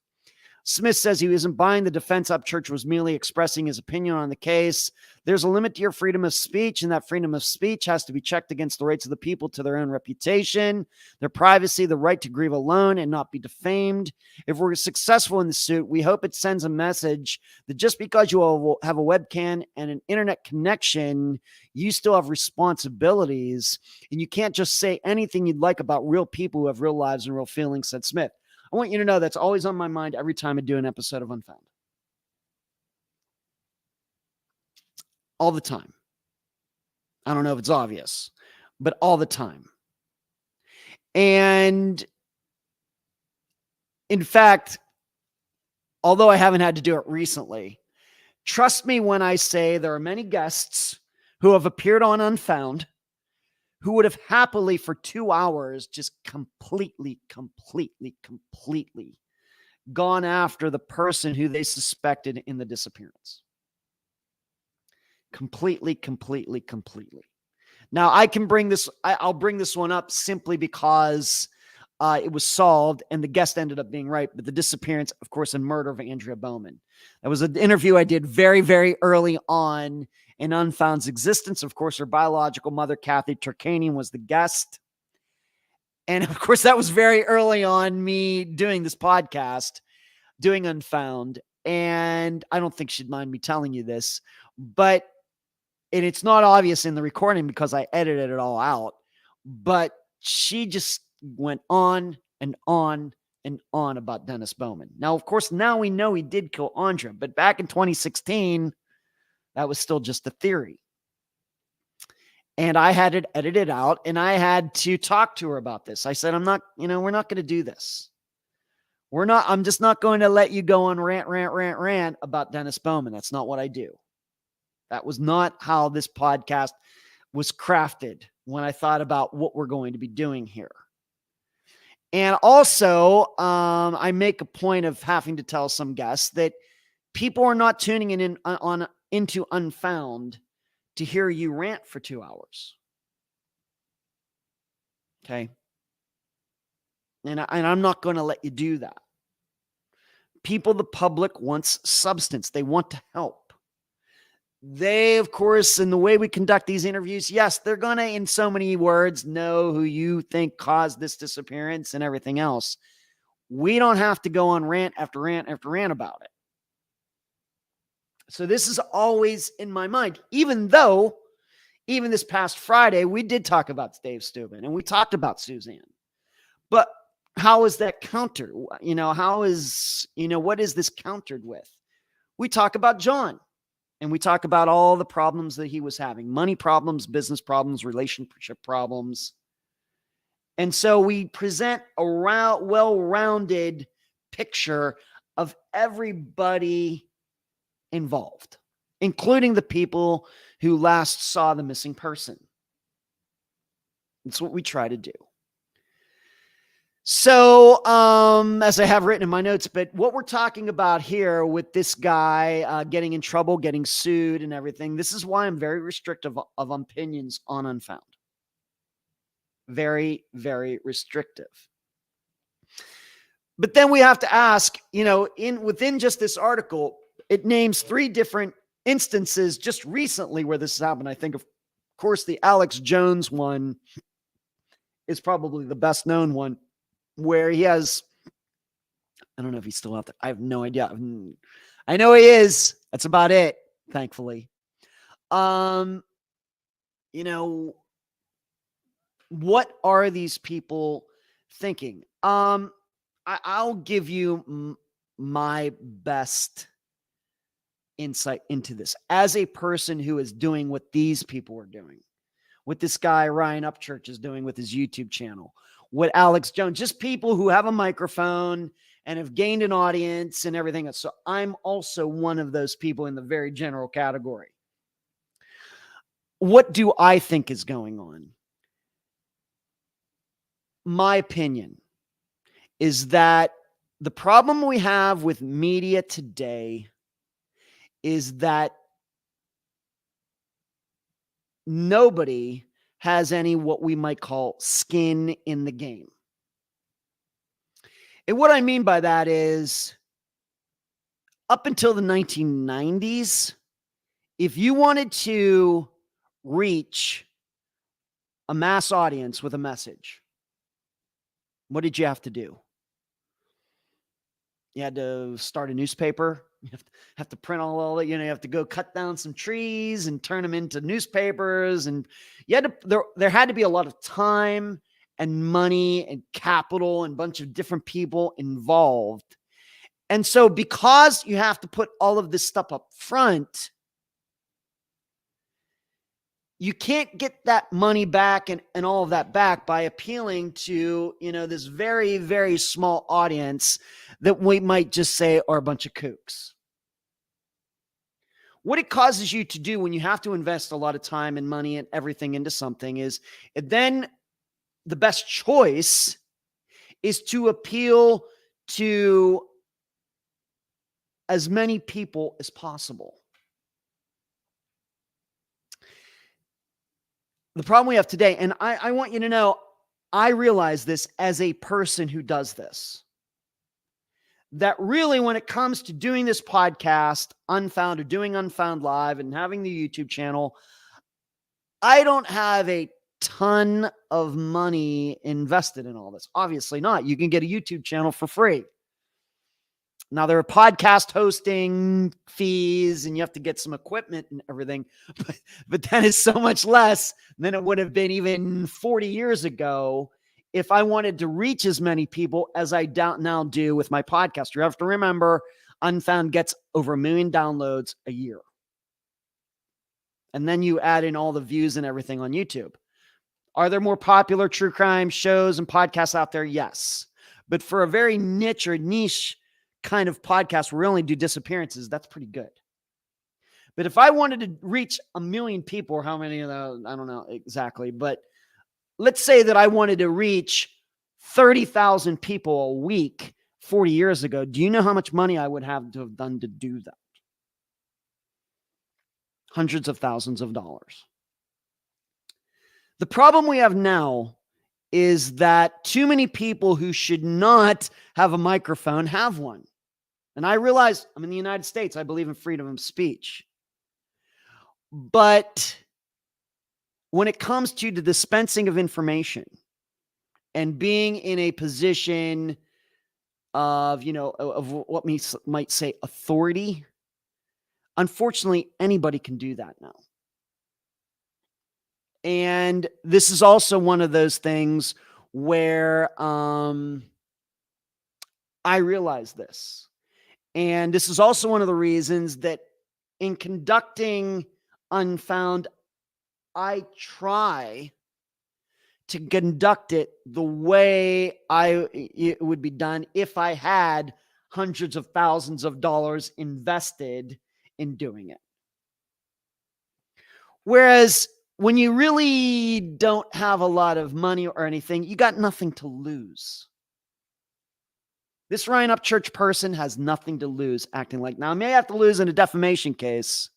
Smith says he isn't buying the defense Upchurch was merely expressing his opinion on the case. There's a limit to your freedom of speech, and that freedom of speech has to be checked against the rights of the people to their own reputation, their privacy, the right to grieve alone and not be defamed. If we're successful in the suit, we hope it sends a message that just because you have a webcam and an internet connection, you still have responsibilities, and you can't just say anything you'd like about real people who have real lives and real feelings, said Smith. I want you to know that's always on my mind every time I do an episode of Unfound. All the time. I don't know if it's obvious, but all the time. And in fact, although I haven't had to do it recently, trust me when I say there are many guests who have appeared on Unfound who would have happily for 2 hours just completely gone after the person who they suspected in the disappearance. Completely. Now, I can bring this, I'll bring this one up simply because it was solved and the guest ended up being right, but the disappearance, of course, and murder of Andrea Bowman. That was an interview I did very, very early on in Unfound's existence. Of course, her biological mother, Kathy Turkanian, was the guest. And of course, that was very early on me doing this podcast, doing Unfound. And I don't think she'd mind me telling you this, but and it's not obvious in the recording because I edited it all out, but she just went on and on and on about Dennis Bowman. Now, of course, now we know he did kill Andrea, but back in 2016, that was still just a theory. And I had it edited out and I had to talk to her about this. I said, we're not going to do this. I'm just not going to let you go on rant about Dennis Bowman. That's not what I do. That was not how this podcast was crafted when I thought about what we're going to be doing here. And also, I make a point of having to tell some guests that people are not tuning into Unfound to hear you rant for 2 hours. Okay? And I'm not going to let you do that. People, the public, wants substance. They want to help. They, of course, in the way we conduct these interviews, yes, they're going to, in so many words, know who you think caused this disappearance and everything else. We don't have to go on rant after rant after rant about it. So this is always in my mind, even though, even this past Friday, we did talk about Dave Steuben and we talked about Suzanne. But how is that countered? What is this countered with? We talk about John. And we talk about all the problems that he was having, money problems, business problems, relationship problems. And so we present a well-rounded picture of everybody involved, including the people who last saw the missing person. That's what we try to do. So, as I have written in my notes, but what we're talking about here with this guy getting in trouble, getting sued and everything, this is why I'm very restrictive of opinions on Unfound. Very, very restrictive. But then we have to ask, within just this article, it names 3 different instances just recently where this has happened. I think, of course, the Alex Jones one is probably the best known one, where he has, I don't know if he's still out there. I have no idea. I know he is. That's about it, thankfully. What are these people thinking? I'll give you my best insight into this as a person who is doing what these people are doing, what this guy Ryan Upchurch is doing with his YouTube channel, what Alex Jones, just people who have a microphone and have gained an audience and everything else. So I'm also one of those people in the very general category. What do I think is going on? My opinion is that the problem we have with media today is that nobody has any what we might call skin in the game. And what I mean by that is up until the 1990s, if you wanted to reach a mass audience with a message, what did you have to do? You had to start a newspaper. You have to print all that. You have to go cut down some trees and turn them into newspapers. And you had to, there had to be a lot of time and money and capital and a bunch of different people involved. And so because you have to put all of this stuff up front, you can't get that money back and all of that back by appealing to, this very, very small audience that we might just say are a bunch of kooks. What it causes you to do when you have to invest a lot of time and money and everything into something is then the best choice is to appeal to as many people as possible. The problem we have today, and I want you to know, I realize this as a person who does this, that really when it comes to doing this podcast, Unfound, or doing Unfound Live and having the YouTube channel, I don't have a ton of money invested in all this. Obviously not. You can get a YouTube channel for free. Now, there are podcast hosting fees and you have to get some equipment and everything, but that is so much less than it would have been even 40 years ago if I wanted to reach as many people as I now do with my podcast. You have to remember, Unfound gets over 1 million downloads a year. And then you add in all the views and everything on YouTube. Are there more popular true crime shows and podcasts out there? Yes. But for a very niche kind of podcast where we only do disappearances, that's pretty good. But if I wanted to reach 1 million people, or how many of those, I don't know exactly, but let's say that I wanted to reach 30,000 people a week 40 years ago, do you know how much money I would have to have done to do that? Hundreds of thousands of dollars. The problem we have now is that too many people who should not have a microphone have one. And I realize I'm in the United States. I believe in freedom of speech. But when it comes to the dispensing of information and being in a position of, of what we might say authority, unfortunately, anybody can do that now. And this is also one of those things where I realize this. And this is also one of the reasons that in conducting Unfound, I try to conduct it the way it would be done if I had hundreds of thousands of dollars invested in doing it. Whereas when you really don't have a lot of money or anything, you got nothing to lose. This Ryan Upchurch person has nothing to lose acting like, now I may have to lose in a defamation case,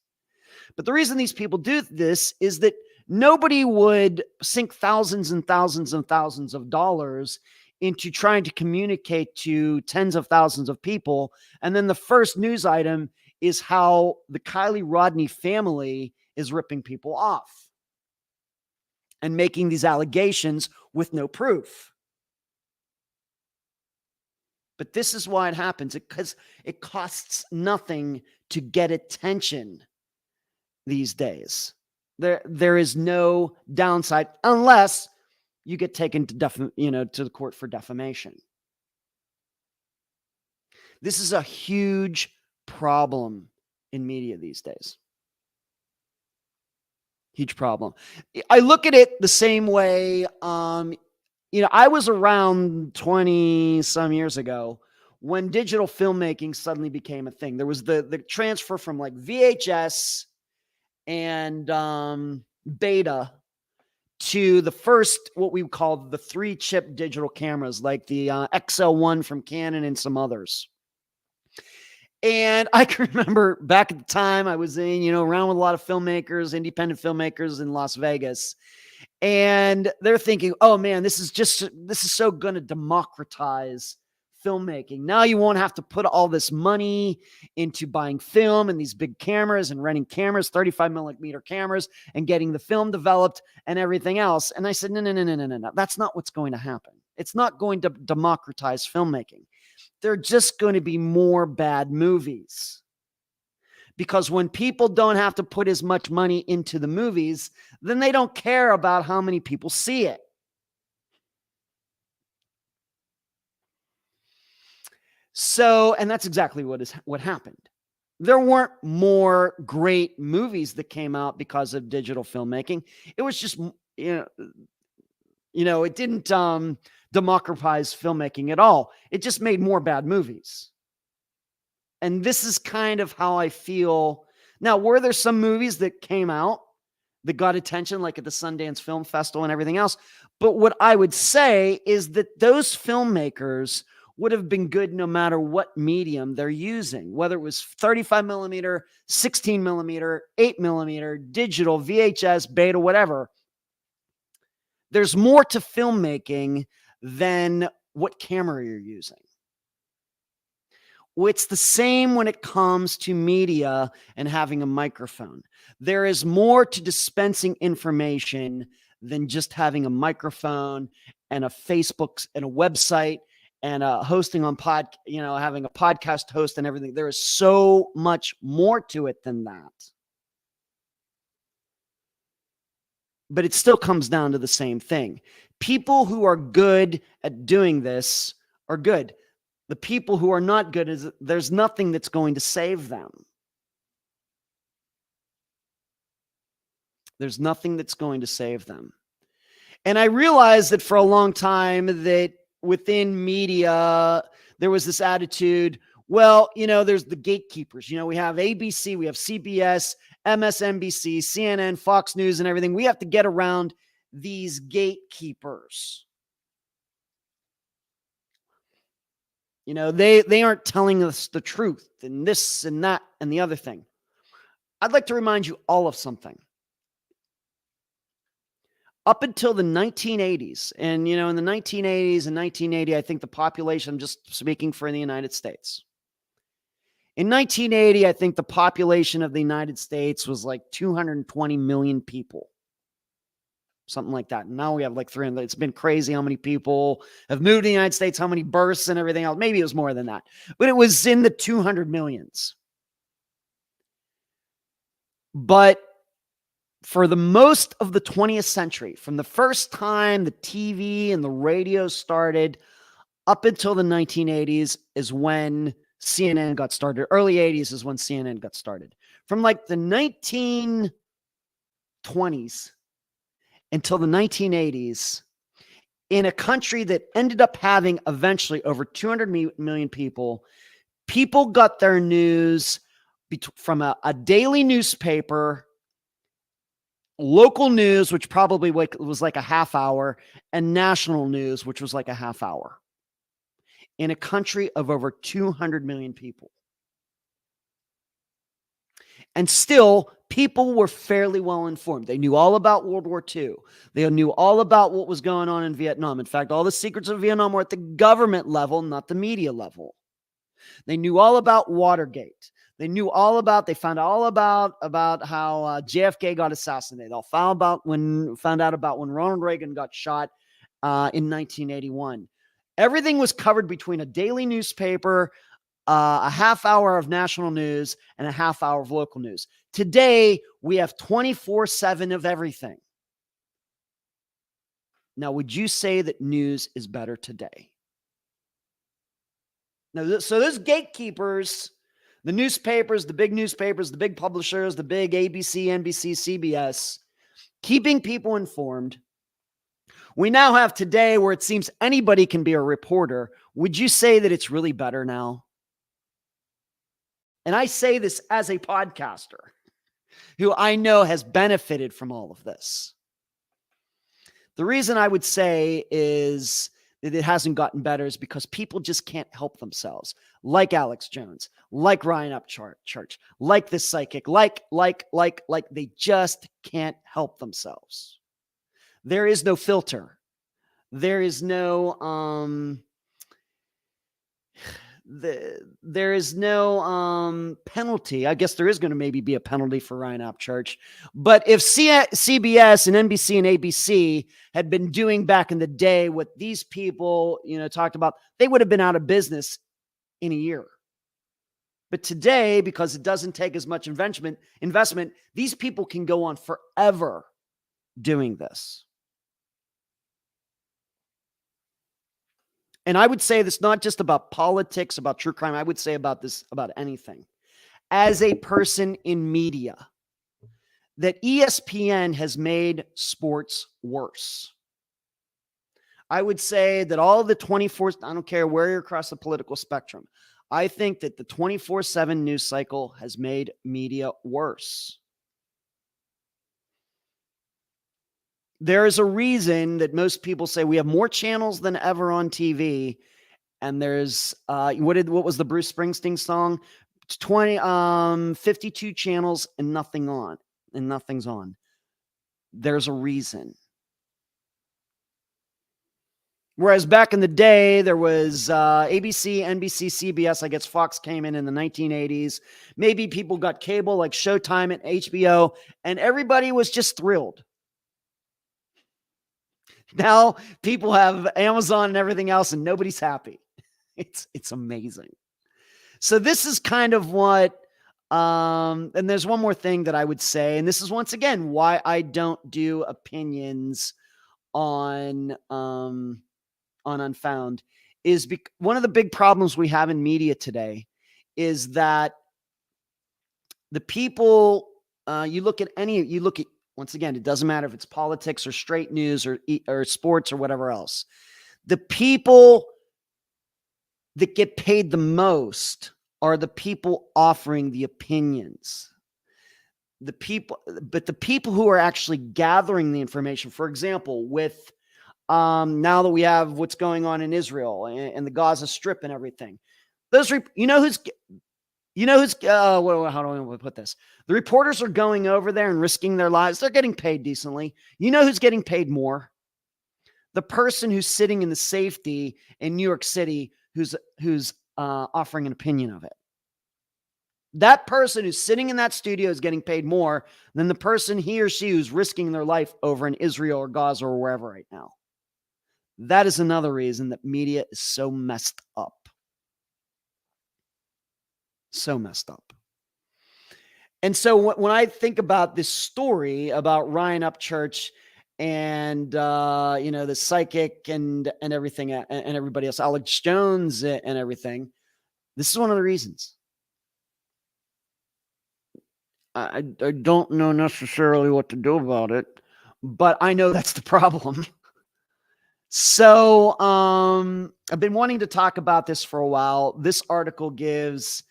but the reason these people do this is that nobody would sink thousands and thousands and thousands of dollars into trying to communicate to tens of thousands of people. And then the first news item is how the Kylie Rodney family is ripping people off and making these allegations with no proof. But this is why it happens, because it costs nothing to get attention these days. There is no downside unless you get taken to to the court for defamation. This is a huge problem in media these days. Huge problem. I look at it the same way. I was around 20 some years ago when digital filmmaking suddenly became a thing. There was the transfer from like VHS and beta to the first, what we call the 3-chip digital cameras, like the XL1 from Canon and some others. And I can remember back at the time I was in, around with a lot of filmmakers, independent filmmakers in Las Vegas. And they're thinking, oh man, this is so going to democratize filmmaking. Now you won't have to put all this money into buying film and these big cameras and renting cameras, 35 millimeter cameras, and getting the film developed and everything else. And I said, no. That's not what's going to happen. It's not going to democratize filmmaking. There are just going to be more bad movies. Because when people don't have to put as much money into the movies, then they don't care about how many people see it. So, and that's exactly what happened. There weren't more great movies that came out because of digital filmmaking. It was just, it didn't democratize filmmaking at all. It just made more bad movies. And this is kind of how I feel. Now, were there some movies that came out that got attention, like at the Sundance Film Festival and everything else? But what I would say is that those filmmakers would have been good no matter what medium they're using, whether it was 35 millimeter, 16 millimeter, 8 millimeter, digital, VHS, beta, whatever. There's more to filmmaking than what camera you're using. It's the same when it comes to media and having a microphone. There is more to dispensing information than just having a microphone and a Facebook and a website and hosting on having a podcast host and everything. There is so much more to it than that. But it still comes down to the same thing. People who are good at doing this are good. The people who are not good, there's nothing that's going to save them. There's nothing that's going to save them. And I realized that for a long time that within media, there was this attitude, well, there's the gatekeepers. We have ABC, we have CBS, MSNBC, CNN, Fox News, and everything. We have to get around these gatekeepers. They aren't telling us the truth and this and that and the other thing. I'd like to remind you all of something. Up until the 1980s, and in the 1980s and 1980, I think the population, I'm just speaking for the United States. In 1980, I think the population of the United States was like 220 million people. Something like that. And now we have like 300. It's been crazy how many people have moved to the United States, how many births and everything else. Maybe it was more than that, but it was in the 200 millions. But for the most of the 20th century, from the first time the TV and the radio started up until the 1980s is when CNN got started. Early 80s is when CNN got started. From like the 1920s until the 1980s, in a country that ended up having eventually over 200 million people, people got their news from a daily newspaper, local news, which probably was like a half hour, and national news, which was like a half hour. In a country of over 200 million people. And still, people were fairly well informed. They knew all about World War II. They knew all about what was going on in Vietnam. In fact, all the secrets of Vietnam were at the government level, not the media level. They knew all about Watergate. They found all about how JFK got assassinated. They all found out about when Ronald Reagan got shot in 1981. Everything was covered between a daily newspaper, a half hour of national news, and a half hour of local news. Today, we have 24/7 of everything. Now, would you say that news is better today? Now, so those gatekeepers, the newspapers, the big publishers, the big ABC, NBC, CBS, keeping people informed. We now have today where it seems anybody can be a reporter. Would you say that it's really better now? And I say this as a podcaster who I know has benefited from all of this. The reason I would say is that it hasn't gotten better is because people just can't help themselves. Like Alex Jones, like Ryan Upchurch, like this psychic, like they just can't help themselves. There is no filter. There is no there is no penalty. I guess there is going to maybe be a penalty for Ryan Upchurch. But if CBS and NBC and ABC had been doing back in the day what these people, talked about, they would have been out of business in a year. But today, because it doesn't take as much investment, these people can go on forever doing this. And I would say this not just about politics, about true crime. I would say about this, about anything. As a person in media, that ESPN has made sports worse. I would say that all the 24, I don't care where you're across the political spectrum, I think that the 24/7 news cycle has made media worse. There is a reason that most people say we have more channels than ever on TV. And there's, what was the Bruce Springsteen song? 52 channels and nothing's on. There's a reason. Whereas back in the day, there was ABC, NBC, CBS. I guess Fox came in the 1980s. Maybe people got cable like Showtime and HBO, and everybody was just thrilled. Now people have Amazon and everything else, and nobody's happy. It's amazing. So this is kind of what, and there's one more thing that I would say, and this is once again why I don't do opinions on Unfound, is one of the big problems we have in media today is that the people, you look at, once again, it doesn't matter if it's politics or straight news or sports or whatever else. The people that get paid the most are the people offering the opinions. But the people who are actually gathering the information, for example, with now that we have what's going on in Israel and the Gaza Strip and everything, how do I put this? The reporters are going over there and risking their lives. They're getting paid decently. You know who's getting paid more? The person who's sitting in the safety in New York City who's offering an opinion of it. That person who's sitting in that studio is getting paid more than the person, he or she, who's risking their life over in Israel or Gaza or wherever right now. That is another reason that media is so messed up. So messed up. And so when I think about this story about Ryan Upchurch and, the psychic and everything and everybody else, Alex Jones and everything, this is one of the reasons. I don't know necessarily what to do about it, but I know that's the problem. So I've been wanting to talk about this for a while. This article gave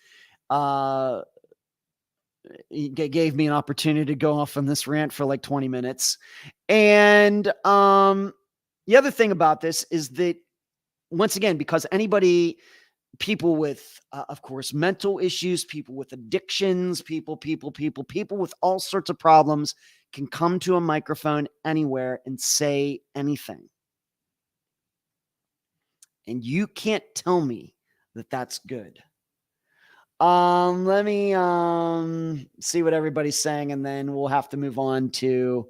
me an opportunity to go off on this rant for like 20 minutes. And the other thing about this is that, once again, because people with, of course, mental issues, people with addictions, people with all sorts of problems can come to a microphone anywhere and say anything. And you can't tell me that that's good. Let me see what everybody's saying, and then we'll have to move on to,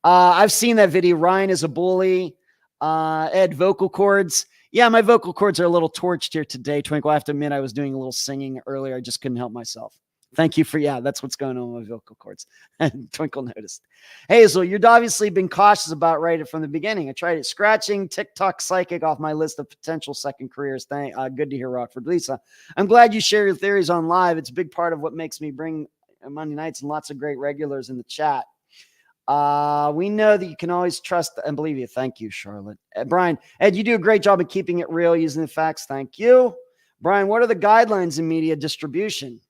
I've seen that video. Ryan is a bully. Ed, vocal cords. Yeah, my vocal cords are a little torched here today, Twinkle. I have to admit, I was doing a little singing earlier. I just couldn't help myself. Thank you that's what's going on with my vocal cords. Twinkle noticed. Hazel, you've obviously been cautious about right from the beginning. I tried it. Scratching TikTok psychic off my list of potential second careers. Good to hear, Rockford. Lisa, I'm glad you share your theories on live. It's a big part of what makes me bring Monday nights and lots of great regulars in the chat. We know that you can always trust and believe you. Thank you, Charlotte. Brian, Ed, you do a great job of keeping it real using the facts. Thank you. Brian, what are the guidelines in media distribution?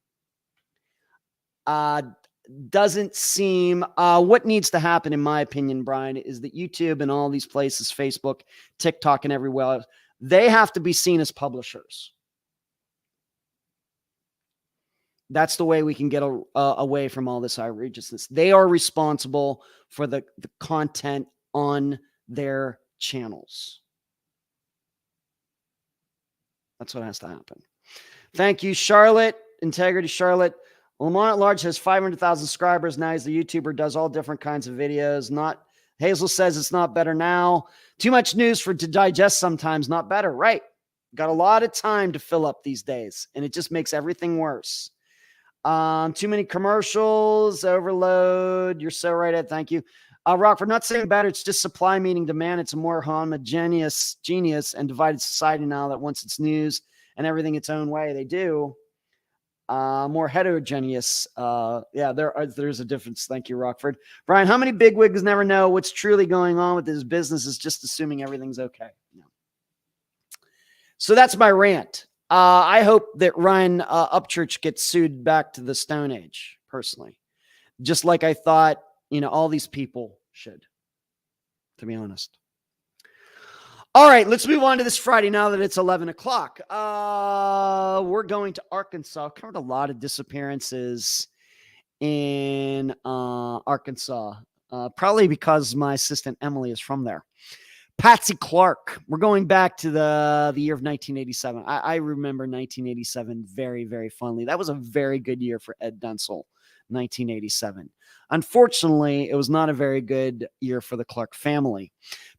Doesn't seem, what needs to happen, in my opinion, Brian, is that YouTube and all these places, Facebook, TikTok, and everywhere else, they have to be seen as publishers. That's the way we can get away from all this outrageousness. They are responsible for the content on their channels. That's what has to happen. Thank you, Charlotte. Integrity Charlotte. Lamont at Large has 500,000 subscribers. Now he's the YouTuber, does all different kinds of videos. Hazel says it's not better now. Too much news to digest sometimes, not better. Right. Got a lot of time to fill up these days, and it just makes everything worse. Too many commercials, overload. You're so right, Ed. Thank you. Rockford, not saying better. It's just supply meaning demand. It's a more homogeneous, genius, and divided society now that wants its news and everything its own way. They do. More heterogeneous. There's a difference. Thank you, Rockford. Brian, how many bigwigs never know what's truly going on with his business is just assuming everything's okay? No. So that's my rant. I hope that Ryan Upchurch gets sued back to the Stone Age, personally. Just like I thought, all these people should, to be honest. All right, let's move on to this Friday now that it's 11 o'clock. We're going to Arkansas. I've covered a lot of disappearances in Arkansas, probably because my assistant Emily is from there. Patsy Clark. We're going back to the year of 1987. I remember 1987 very, very fondly. That was a very good year for Ed Densel, 1987. Unfortunately, it was not a very good year for the Clark family.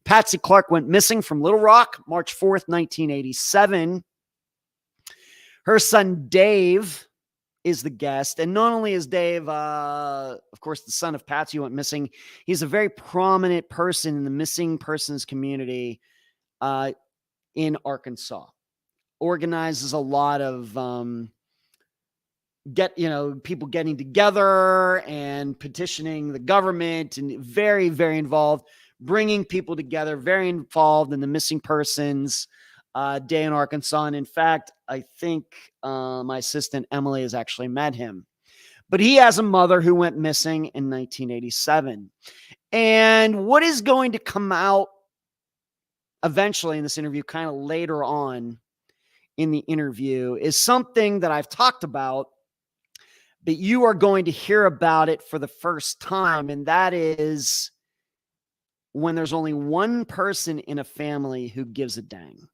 Patsy Clark went missing from Little Rock, March 4th, 1987. Her son, Dave, is the guest. And not only is Dave, of course, the son of Patsy who went missing, he's a very prominent person in the missing persons community in Arkansas. Organizes a lot of people getting together and petitioning the government, and very, very involved, bringing people together, very involved in the missing persons day in Arkansas. And in fact, I think my assistant Emily has actually met him. But he has a mother who went missing in 1987. And what is going to come out eventually in this interview, kind of later on in the interview, is something that I've talked about, but you are going to hear about it for the first time. And that is when there's only one person in a family who gives a dang,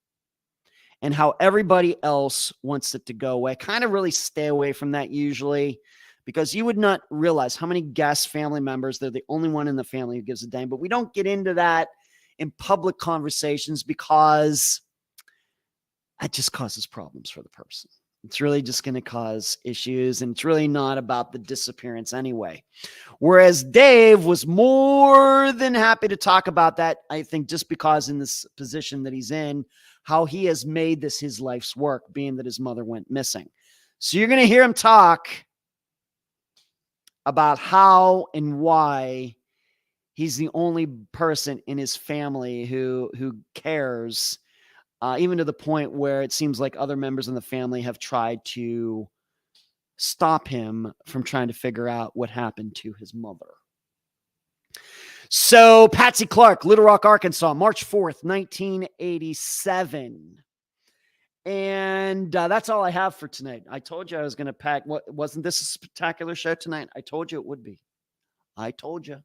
and how everybody else wants it to go away. I kind of really stay away from that usually, because you would not realize how many guest family members, they're the only one in the family who gives a dang. But we don't get into that in public conversations because that just causes problems for the person. It's really just going to cause issues, and it's really not about the disappearance anyway. Whereas Dave was more than happy to talk about that, I think, just because in this position that he's in, how he has made this his life's work, being that his mother went missing. So you're going to hear him talk about how and why he's the only person in his family who cares, even to the point where it seems like other members in the family have tried to stop him from trying to figure out what happened to his mother. So Patsy Clark, Little Rock, Arkansas, March 4th, 1987. And that's all I have for tonight. I told you I was going to pack. Wasn't this a spectacular show tonight? I told you it would be. I told you.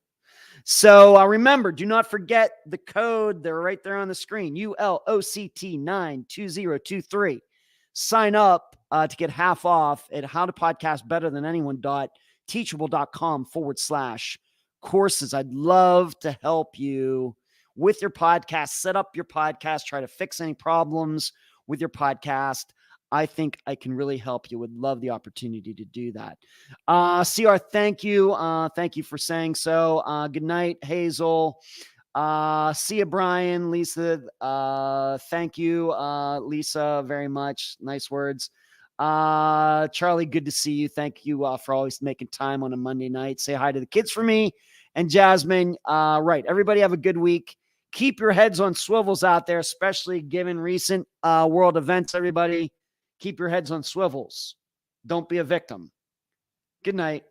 So remember, do not forget the code. They're right there on the screen. ULOCT 92023. Sign up to get half off at howtopodcastbetterthananyone.teachable.com/courses. I'd love to help you with your podcast, set up your podcast, try to fix any problems with your podcast. I think I can really help you. Would love the opportunity to do that. CR, thank you. Thank you for saying so. Good night, Hazel. See you, Brian. Lisa, thank you, Lisa, very much. Nice words. Charlie, good to see you. Thank you for always making time on a Monday night. Say hi to the kids for me. And Jasmine, right. Everybody have a good week. Keep your heads on swivels out there, especially given recent world events, everybody. Keep your heads on swivels. Don't be a victim. Good night.